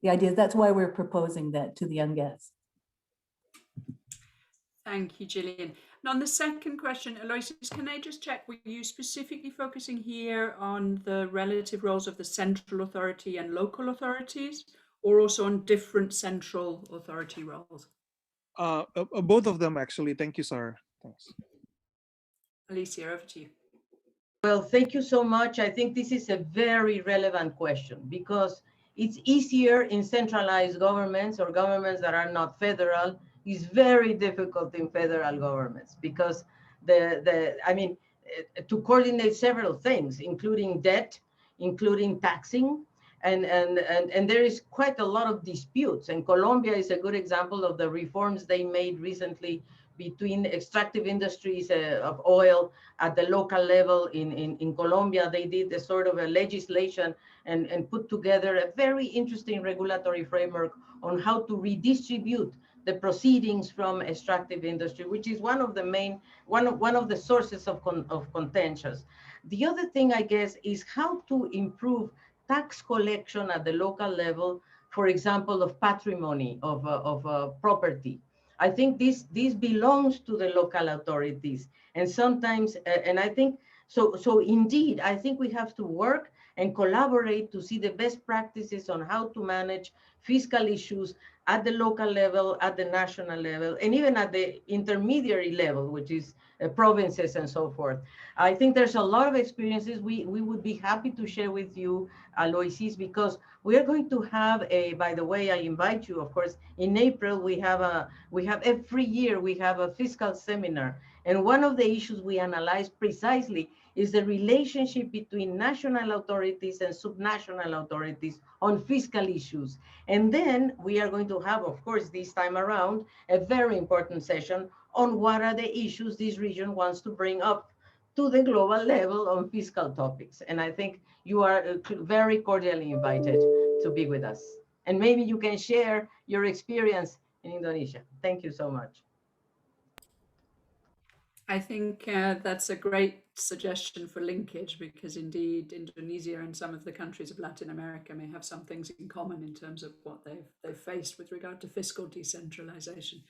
the ideas. That's why we're proposing that to the UNGASS. Thank you, Gillian. And on the second question, Aloysius, can I just check, were you specifically focusing here on the relative roles of the central authority and local authorities, or also on different central authority roles? Both of them, actually. Thank you, Sarah. Thanks. Alicia, over to you. Well, thank you so much. I think this is a very relevant question because it's easier in centralized governments or governments that are not federal. It's very difficult in federal governments because to coordinate several things, including debt, including taxing, and there is quite a lot of disputes. And Colombia is a good example of the reforms they made recently between extractive industries of oil at the local level in Colombia. They did a sort of a legislation and put together a very interesting regulatory framework on how to redistribute the proceedings from extractive industry, which is one of the sources of contentions. The other thing, I guess, is how to improve tax collection at the local level, for example, of patrimony, of property. I think this belongs to the local authorities, and sometimes, and I think so. Indeed, I think we have to work and collaborate to see the best practices on how to manage fiscal issues at the local level, at the national level, and even at the intermediary level, which is provinces and so forth. I think there's a lot of experiences we would be happy to share with you, Aloysius, because we are going to have by the way, I invite you, of course, in April, we have every year, we have a fiscal seminar. And one of the issues we analyze precisely is the relationship between national authorities and subnational authorities on fiscal issues. And then we are going to have, of course, this time around, a very important session on what are the issues this region wants to bring up to the global level on fiscal topics. And I think you are very cordially invited to be with us. And maybe you can share your experience in Indonesia. Thank you so much. I think that's a great suggestion for linkage, because indeed Indonesia and some of the countries of Latin America may have some things in common in terms of what they've faced with regard to fiscal decentralization.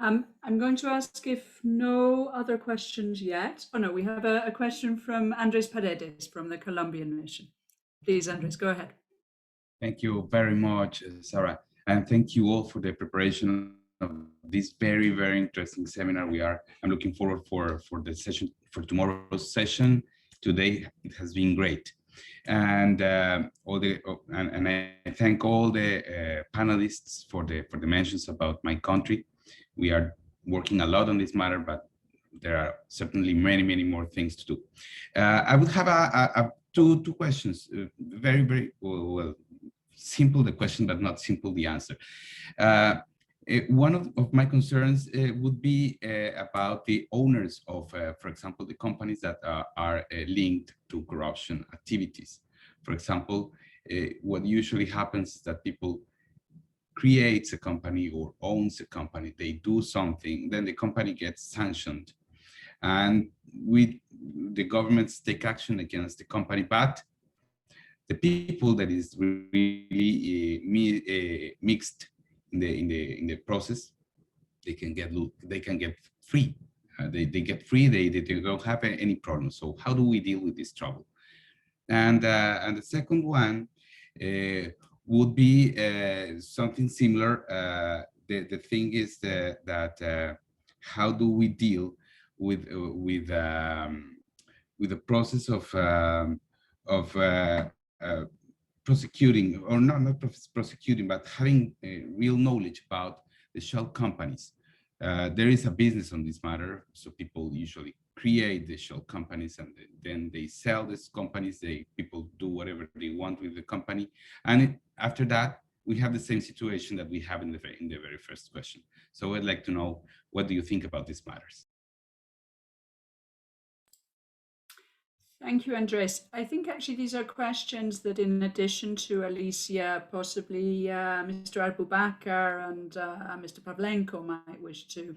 I'm going to ask if no other questions yet. Oh no, we have a question from Andres Paredes from the Colombian mission. Please, Andres, go ahead. Thank you very much, Sarah, and thank you all for the preparation of this very, very interesting seminar. I'm looking forward for the session, for tomorrow's session. Today it has been great, and I thank all the panelists for the mentions about my country. We are working a lot on this matter, but there are certainly many more things to do. I would have two questions. Very well, simple the question, but not simple the answer. One of my concerns would be about the owners of, for example, the companies that are linked to corruption activities. For example, what usually happens is that people creates a company or owns a company, they do something, then the company gets sanctioned, and the governments take action against the company, but the people that is really mixed in the process, they can get free. They get free. They don't have any problem. So how do we deal with this trouble? And the second one would be something similar. The thing is that how do we deal with the process of prosecuting, or not prosecuting, but having real knowledge about the shell companies. There is a business on this matter, so people usually create the shell companies and then they sell these companies. People do whatever they want with the company, and after that we have the same situation that we have in the very first question. So I'd like to know, what do you think about these matters? Thank you, Andres. I think actually these are questions that, in addition to Alicia, possibly Mr. Abubakar and Mr. Pavlenko might wish to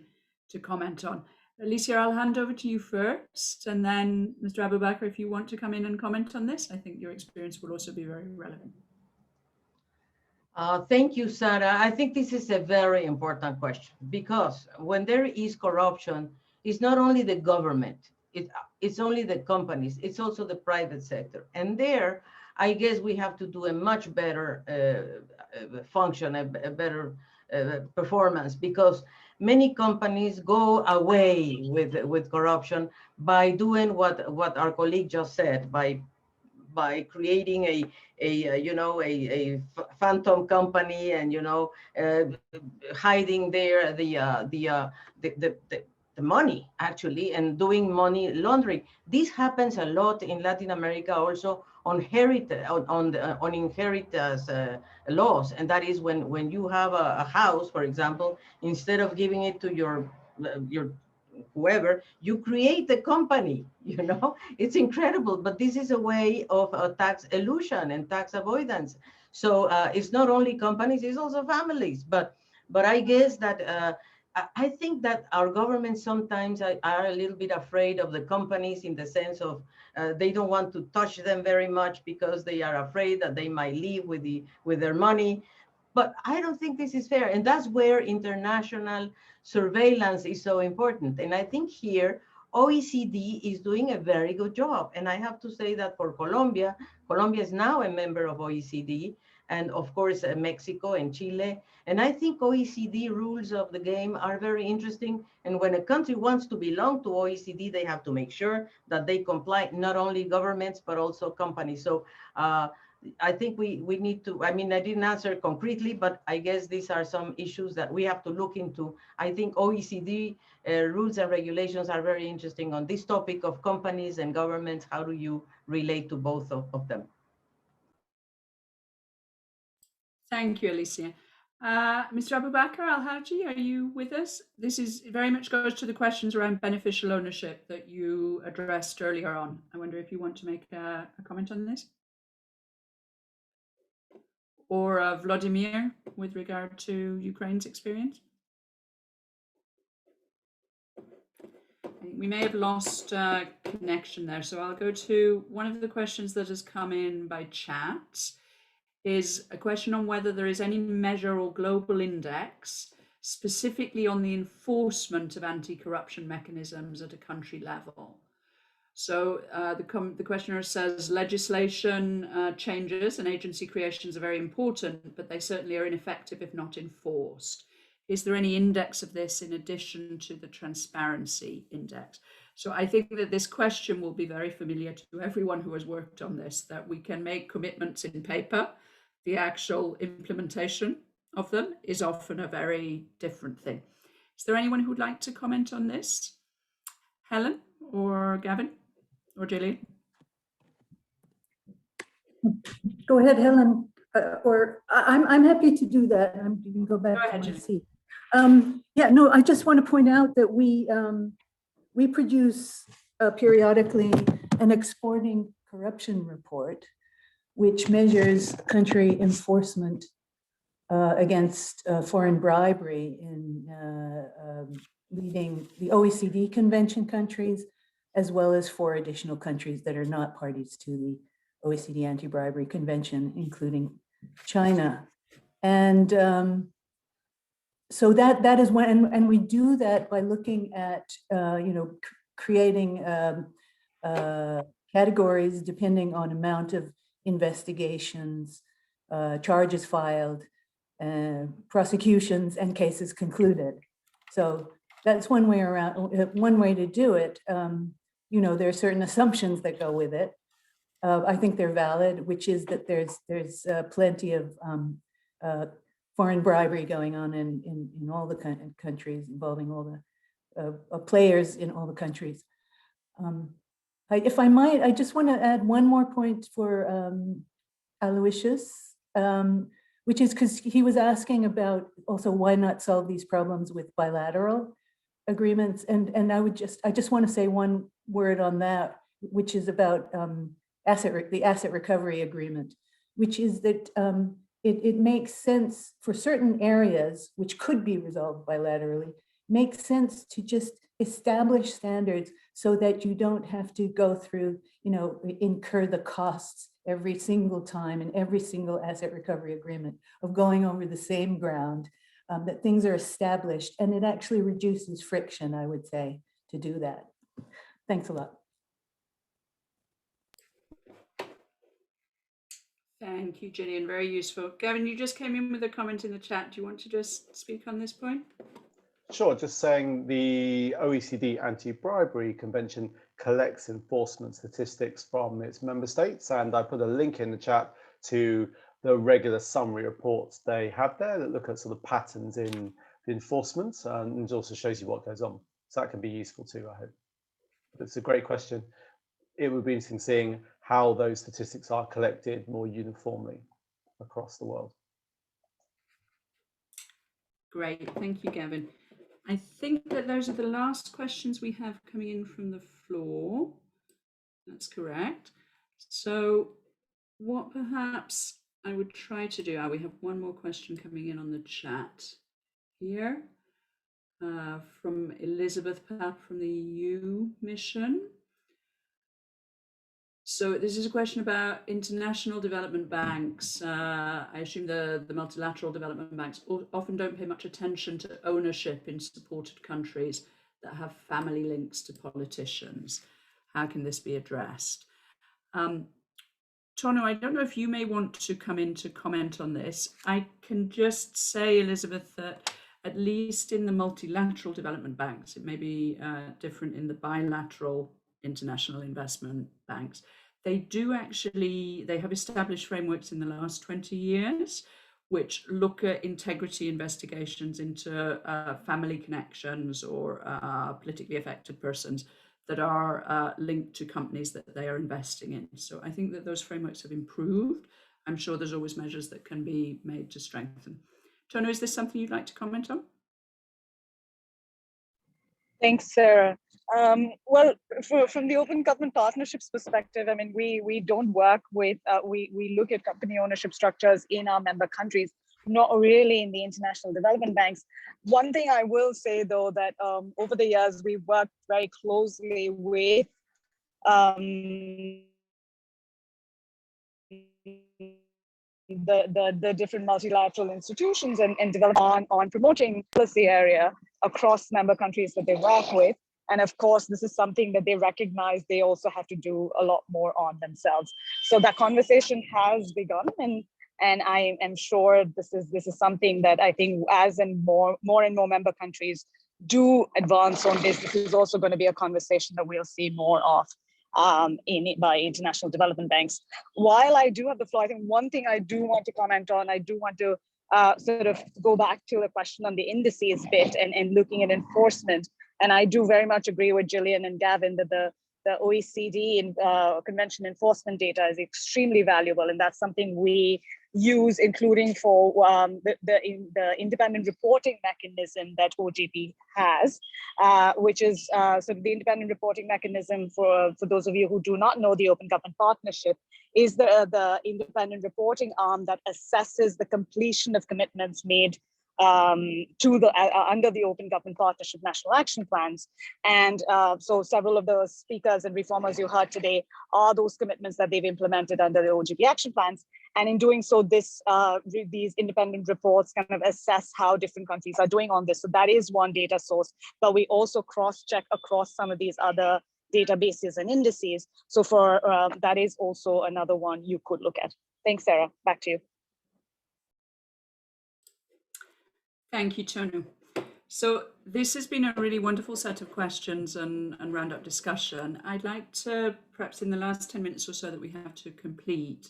comment on. Alicia, I'll hand over to you first, and then Mr. Abubakar, if you want to come in and comment on this, I think your experience will also be very relevant. Thank you, Sarah. I think this is a very important question, because when there is corruption, it's not only the government, it's only the companies, it's also the private sector. And there, I guess we have to do a much better function, a better performance, because many companies go away with corruption by doing what our colleague just said, by creating a phantom company, and hiding there the money, actually, and doing money laundering. This happens a lot in Latin America, also on inheritance laws, and that is when you have a house, for example, instead of giving it to your whoever, you create the company. It's incredible, but this is a way of tax elusion and tax avoidance. So it's not only companies, it's also families. But I guess that I think that our governments sometimes are a little bit afraid of the companies, in the sense of they don't want to touch them very much because they are afraid that they might leave with their money. But I don't think this is fair. And that's where international surveillance is so important. And I think here, OECD is doing a very good job. And I have to say that for Colombia is now a member of OECD, and of course, Mexico and Chile. And I think OECD rules of the game are very interesting. And when a country wants to belong to OECD, they have to make sure that they comply, not only governments, but also companies. So I think we need to, I didn't answer concretely, but I guess these are some issues that we have to look into. I think OECD rules and regulations are very interesting on this topic of companies and governments. How do you relate to both of them? Thank you, Alicia. Mr. Abubakar Al-Haji, are you with us? This is very much goes to the questions around beneficial ownership that you addressed earlier on. I wonder if you want to make a comment on this? Or Vladimir, with regard to Ukraine's experience? I think we may have lost connection there, so I'll go to one of the questions that has come in by chat. Is a question on whether there is any measure or global index specifically on the enforcement of anti-corruption mechanisms at a country level. So the questioner says legislation changes and agency creations are very important, but they certainly are ineffective if not enforced. Is there any index of this in addition to the transparency index? So I think that this question will be very familiar to everyone who has worked on this, that we can make commitments in paper. The actual implementation of them is often a very different thing. Is there anyone who would like to comment on this? Helen or Gavin or Gillian? Go ahead, Helen, or I'm happy to do that. You can go back to my seat. Yeah, no, I just want to point out that we produce periodically an exporting corruption report, which measures country enforcement against foreign bribery in leading the OECD convention countries, as well as 4 additional countries that are not parties to the OECD Anti-Bribery Convention, including China. And so that is when, and we do that by looking at, creating categories depending on amount of investigations, charges filed, prosecutions, and cases concluded. So that's one way around, one way to do it. There are certain assumptions that go with it. I think they're valid, which is that there's plenty of foreign bribery going on in all the countries, involving all the players in all the countries. If I might, I just want to add one more point for Aloysius, which is because he was asking about also why not solve these problems with bilateral agreements, and I just want to say one word on that, which is about the asset recovery agreement, which is that it makes sense for certain areas which could be resolved bilaterally, makes sense to just establish standards so that you don't have to go through, incur the costs every single time in every single asset recovery agreement of going over the same ground, that things are established, and it actually reduces friction, I would say, to do that. Thanks a lot. Thank you, Gillian. Very useful. Gavin, you just came in with a comment in the chat. Do you want to just speak on this point? Sure, just saying the OECD Anti-Bribery Convention collects enforcement statistics from its member states, and I put a link in the chat to the regular summary reports they have there that look at sort of patterns in the enforcement, and it also shows you what goes on. So that can be useful too, I hope. It's a great question. It would be interesting seeing how those statistics are collected more uniformly across the world. Great, thank you, Gavin. I think that those are the last questions we have coming in from the floor. That's correct. So what perhaps I would try to do, we have one more question coming in on the chat here from Elizabeth Papp from the EU mission. So this is a question about international development banks. I assume the multilateral development banks often don't pay much attention to ownership in supported countries that have family links to politicians. How can this be addressed? Tono, I don't know if you may want to come in to comment on this. I can just say, Elizabeth, that at least in the multilateral development banks, it may be different in the bilateral international investment banks. They have established frameworks in the last 20 years, which look at integrity investigations into family connections or politically affected persons that are linked to companies that they are investing in. So I think that those frameworks have improved. I'm sure there's always measures that can be made to strengthen. Tono, is this something you'd like to comment on? Thanks, Sarah. Well, from the open government partnerships perspective, I mean, we don't work with, we look at company ownership structures in our member countries, not really in the international development banks. One thing I will say, though, that over the years, we've worked very closely with the different multilateral institutions and develop on promoting policy area across member countries that they work with. And of course, this is something that they recognize they also have to do a lot more on themselves. So that conversation has begun, and I am sure this is something that I think as and more and more member countries do advance on this is also going to be a conversation that we'll see more of by international development banks. While I do have the floor, I think one thing I do want to comment on, I do want to sort of go back to the question on the indices bit and looking at enforcement. And I do very much agree with Gillian and Gavin that the OECD convention enforcement data is extremely valuable, and that's something we use, including for the independent reporting mechanism that OGP has, which is sort of the independent reporting mechanism for those of you who do not know the Open Government Partnership, is the independent reporting arm that assesses the completion of commitments made to the under the Open Government Partnership National Action Plans. And so several of the speakers and reformers you heard today are those commitments that they've implemented under the OGP action plans. And in doing so, these independent reports kind of assess how different countries are doing on this. So that is one data source, but we also cross-check across some of these other databases and indices. So for that is also another one you could look at. Thanks, Sarah. Back to you. Thank you, Tonu. So this has been a really wonderful set of questions and roundup discussion. I'd like to, perhaps in the last 10 minutes or so that we have to complete,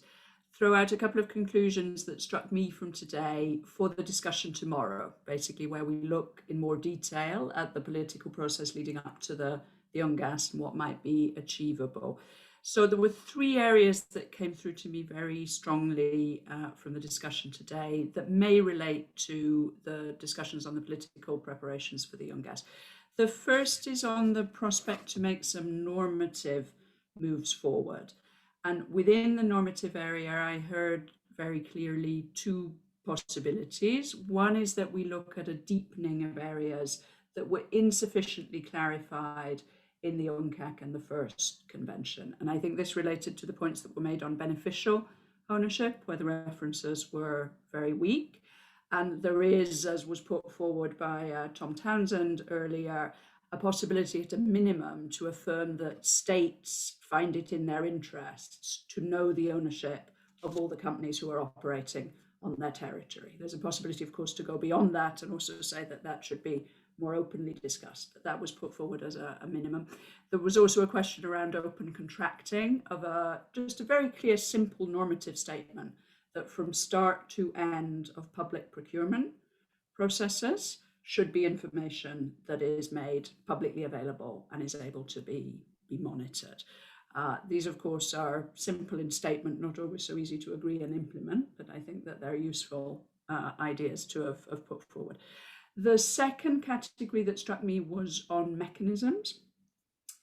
throw out a couple of conclusions that struck me from today for the discussion tomorrow, basically where we look in more detail at the political process leading up to the UNGASS and what might be achievable. So there were three areas that came through to me very strongly from the discussion today that may relate to the discussions on the political preparations for the UNGASS. The first is on the prospect to make some normative moves forward. And within the normative area, I heard very clearly two possibilities. One is that we look at a deepening of areas that were insufficiently clarified in the UNCAC and the first convention. And I think this related to the points that were made on beneficial ownership, where the references were very weak. And there is, as was put forward by Tom Townsend earlier, a possibility at a minimum to affirm that states find it in their interests to know the ownership of all the companies who are operating on their territory. There's a possibility, of course, to go beyond that and also say that that should be more openly discussed, but that was put forward as a minimum. There was also a question around open contracting of just a very clear, simple normative statement that from start to end of public procurement processes should be information that is made publicly available and is able to be monitored. These, of course, are simple in statement, not always so easy to agree and implement, but I think that they're useful ideas to have put forward. The second category that struck me was on mechanisms.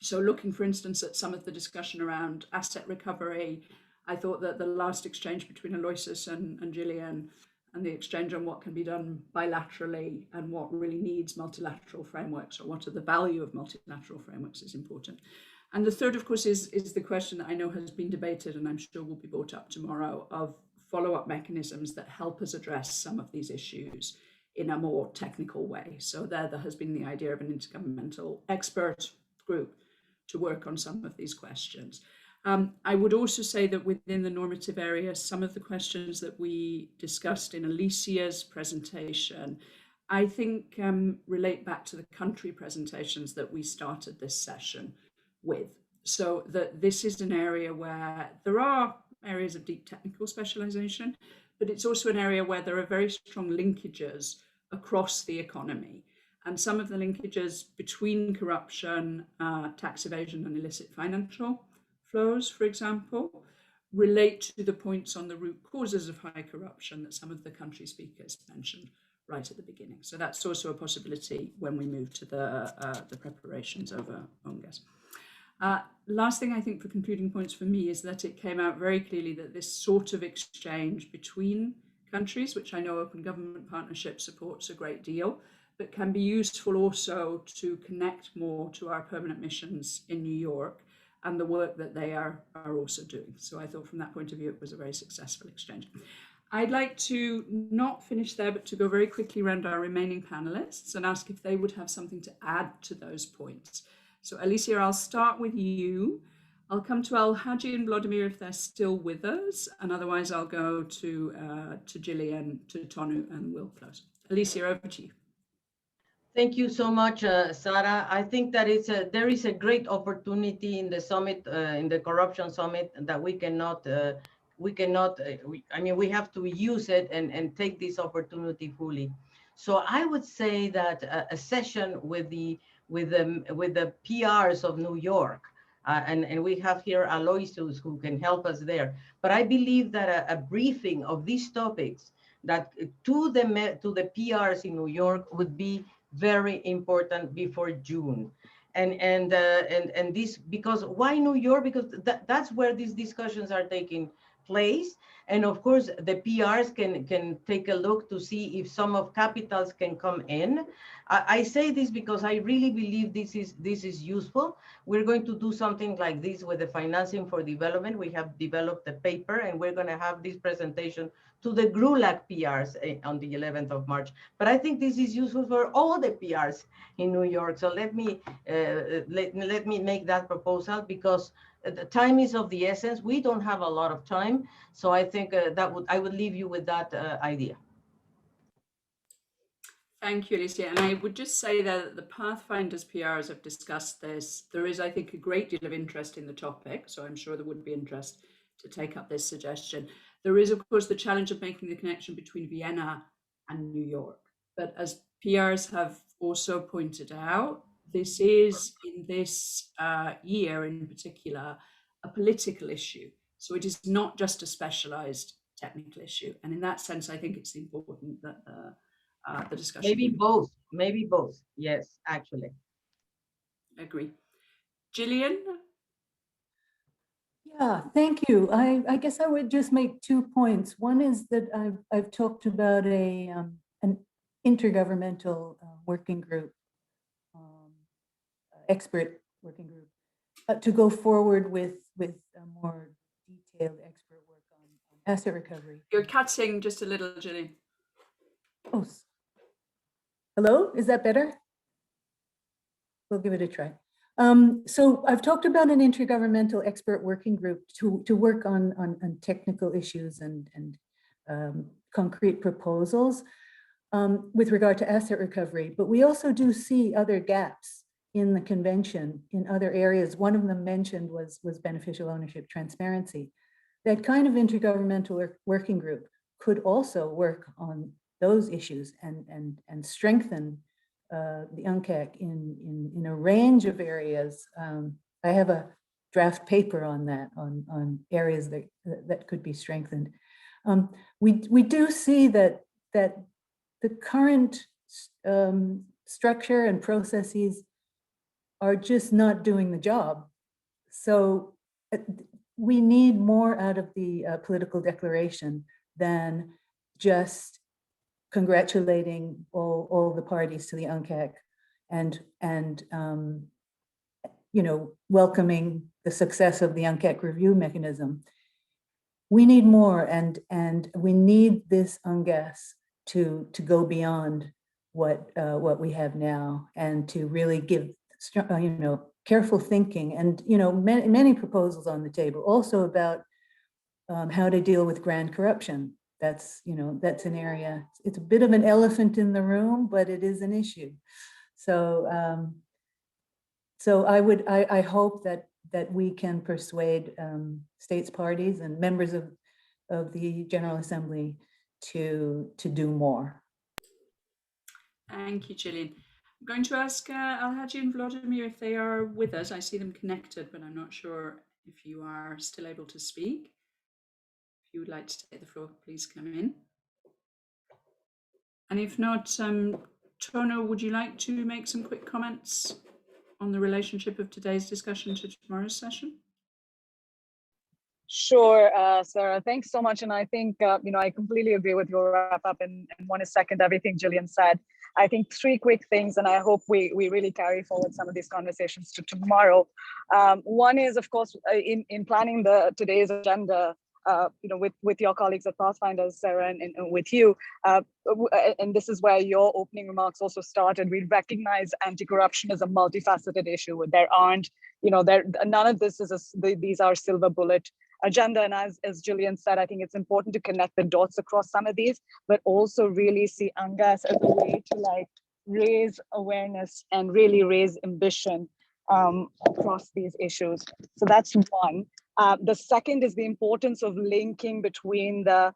So looking, for instance, at some of the discussion around asset recovery, I thought that the last exchange between Aloysius and Gillian and the exchange on what can be done bilaterally and what really needs multilateral frameworks, or what are the value of multilateral frameworks, is important. And the third, of course, is the question that I know has been debated and I'm sure will be brought up tomorrow, of follow-up mechanisms that help us address some of these issues in a more technical way. So there has been the idea of an intergovernmental expert group to work on some of these questions. I would also say that within the normative area, some of the questions that we discussed in Alicia's presentation, I think relate back to the country presentations that we started this session with. So that this is an area where there are areas of deep technical specialization, but it's also an area where there are very strong linkages across the economy. And some of the linkages between corruption, tax evasion and illicit financial flows, for example, relate to the points on the root causes of high corruption that some of the country speakers mentioned right at the beginning. So that's also a possibility when we move to the preparations over UNGASS. Last thing I think for concluding points for me is that it came out very clearly that this sort of exchange between countries, which I know Open Government Partnership supports a great deal, but can be useful also to connect more to our permanent missions in New York and the work that they are also doing. So I thought from that point of view, it was a very successful exchange. I'd like to not finish there, but to go very quickly around our remaining panelists and ask if they would have something to add to those points. So Alicia, I'll start with you. I'll come to Al-Haji and Vladimir if they're still with us, and otherwise I'll go to Gillian, to Tonu, and we'll close. Alicia, over to you. Thank you so much, Sarah. I think that there is a great opportunity in the summit, in the corruption summit, that we cannot we cannot, I mean, we have to use it and take this opportunity fully. So I would say that a session with the PRs of New York, and we have here Aloysius who can help us there. But I believe that a briefing of these topics that to the PRs in New York would be very important before June. And this, because why New York? Because that's where these discussions are taking place. And of course, the PRs can take a look to see if some of capitals can come in. I say this because I really believe this is useful. We're going to do something like this with the financing for development. We have developed a paper, and we're going to have this presentation to the GRULAC PRs on the 11th of March. But I think this is useful for all the PRs in New York. So let me make that proposal, because the time is of the essence. We don't have a lot of time. So I think I would leave you with that idea. Thank you, Alicia. And I would just say that the Pathfinders PRs have discussed this. There is, I think, a great deal of interest in the topic. So I'm sure there would be interest to take up this suggestion. There is, of course, the challenge of making the connection between Vienna and New York. But as PRs have also pointed out, this is, in this year in particular, a political issue. So it is not just a specialized technical issue. And in that sense, I think it's important that the discussion. Maybe both. Yes, actually. I agree. Gillian? Yeah, thank you. I guess I would just make 2 points. One is that I've talked about an intergovernmental working group, expert working group, to go forward with a more detailed expert work on asset recovery. You're cutting just a little, Gillian. Oh, hello, is that better? We'll give it a try. So I've talked about an intergovernmental expert working group to work on technical issues and concrete proposals with regard to asset recovery. But we also do see other gaps in the convention in other areas. One of them mentioned was beneficial ownership transparency. That kind of intergovernmental working group could also work on those issues and strengthen the UNCAC in a range of areas. I have a draft paper on that, on areas that could be strengthened. We do see that the current structure and processes are just not doing the job. So we need more out of the political declaration than just congratulating all the parties to the UNCAC and welcoming the success of the UNCAC review mechanism. We need more, and we need this UNGASS to go beyond what we have now, and to really give careful thinking, and many proposals on the table, also about how to deal with grand corruption. That's an area, it's a bit of an elephant in the room, but it is an issue. So I hope that we can persuade states parties and members of the General Assembly to do more. Thank you, Gillian. I'm going to ask Alhaji and Vladimir if they are with us. I see them connected, but I'm not sure if you are still able to speak. If you would like to take the floor, please come in. And if not, Tono, would you like to make some quick comments on the relationship of today's discussion to tomorrow's session? Sure, Sarah, thanks so much. And I think, I completely agree with your wrap up and want to second everything Gillian said. I think 3 quick things, and I hope we really carry forward some of these conversations to tomorrow. One is, of course, in planning today's agenda, with your colleagues at Pathfinders, Sarah, and with you, and this is where your opening remarks also started. We recognize anti-corruption as a multifaceted issue. There aren't, none of this these are silver bullet agenda. And as Gillian said, I think it's important to connect the dots across some of these, but also really see UNGASS as a way to raise awareness and really raise ambition across these issues. So that's one. The second is the importance of linking between the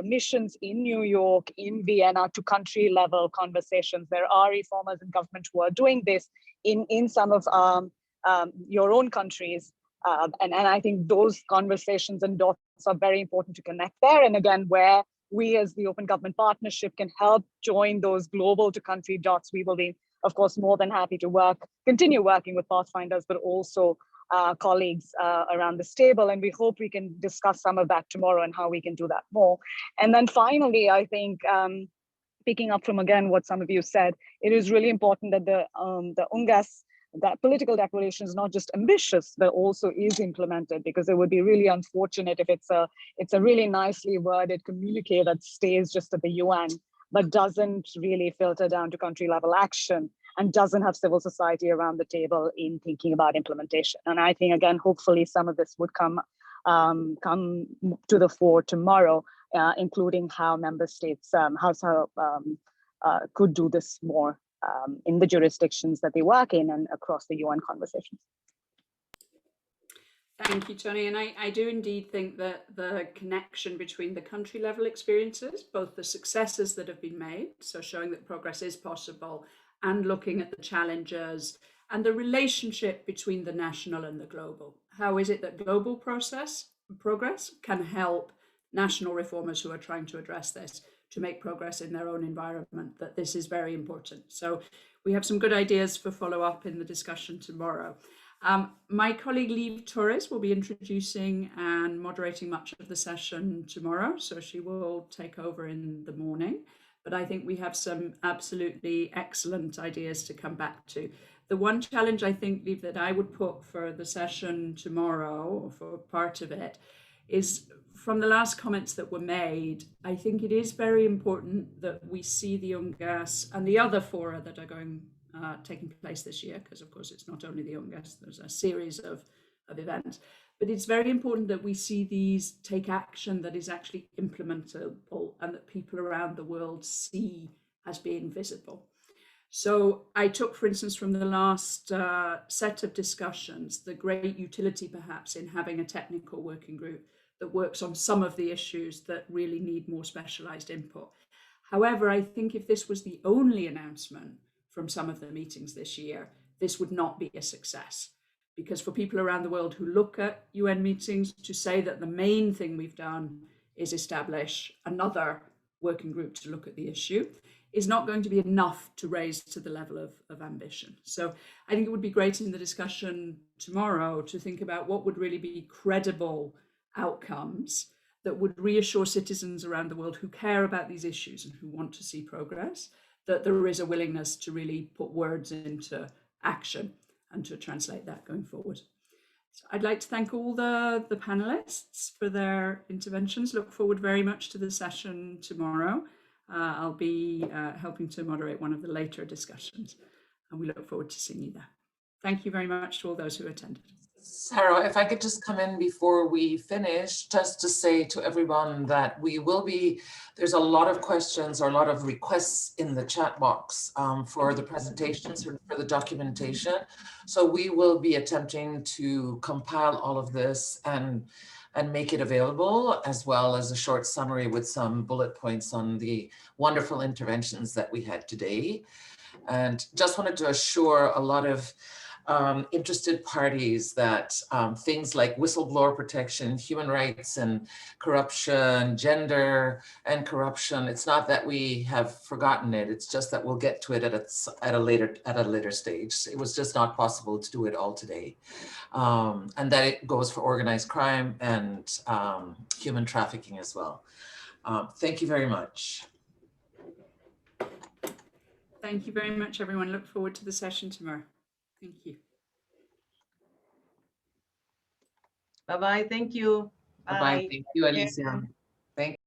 missions in New York, in Vienna, to country level conversations. There are reformers in government who are doing this in some of your own countries. And I think those conversations and dots are very important to connect there. And again, where we as the Open Government Partnership can help join those global to country dots, we will be, of course, more than happy to continue working with Pathfinders, but also colleagues around this table. And we hope we can discuss some of that tomorrow and how we can do that more. And then finally, I think, picking up from, again, what some of you said, it is really important that the UNGASS, that political declaration is not just ambitious, but also is implemented, because it would be really unfortunate if it's a really nicely worded communique that stays just at the UN, but doesn't really filter down to country level action and doesn't have civil society around the table in thinking about implementation. And I think, again, hopefully some of this would come to the fore tomorrow, including how member states could do this more in the jurisdictions that they work in and across the UN conversations. Thank you, Tony. And I do indeed think that the connection between the country level experiences, both the successes that have been made, so showing that progress is possible, and looking at the challenges and the relationship between the national and the global. How is it that global progress can help national reformers who are trying to address this to make progress in their own environment, that this is very important. So we have some good ideas for follow-up in the discussion tomorrow. My colleague Liv Torres will be introducing and moderating much of the session tomorrow, so she will take over in the morning. But I think we have some absolutely excellent ideas to come back to. The one challenge I think, Liv, that I would put for the session tomorrow, or for part of it, is from the last comments that were made, I think it is very important that we see the UNGASS and the other fora that are taking place this year, because of course it's not only the UNGASS, there's a series of events, but it's very important that we see these take action that is actually implementable and that people around the world see as being visible. So I took, for instance, from the last set of discussions, the great utility perhaps in having a technical working group that works on some of the issues that really need more specialized input. However, I think if this was the only announcement from some of the meetings this year, this would not be a success. Because for people around the world who look at UN meetings, to say that the main thing we've done is establish another working group to look at the issue is not going to be enough to raise to the level of ambition. So I think it would be great in the discussion tomorrow to think about what would really be credible outcomes that would reassure citizens around the world who care about these issues and who want to see progress, that there is a willingness to really put words into action and to translate that going forward. So I'd like to thank all the panelists for their interventions. Look forward very much to the session tomorrow. I'll be helping to moderate one of the later discussions, and we look forward to seeing you there. Thank you very much to all those who attended. Sarah, if I could just come in before we finish, just to say to everyone that there's a lot of questions or a lot of requests in the chat box for the presentations or for the documentation. So we will be attempting to compile all of this and make it available, as well as a short summary with some bullet points on the wonderful interventions that we had today. And just wanted to assure a lot of interested parties that things like whistleblower protection, human rights and corruption, gender and corruption, it's not that we have forgotten it, it's just that we'll get to it at a later stage. It was just not possible to do it all today. And that it goes for organized crime and human trafficking as well. Thank you very much. Thank you very much, everyone. Look forward to the session tomorrow. Thank you. Bye-bye. Thank you. Bye-bye. Thank you, Alicia. Thank you.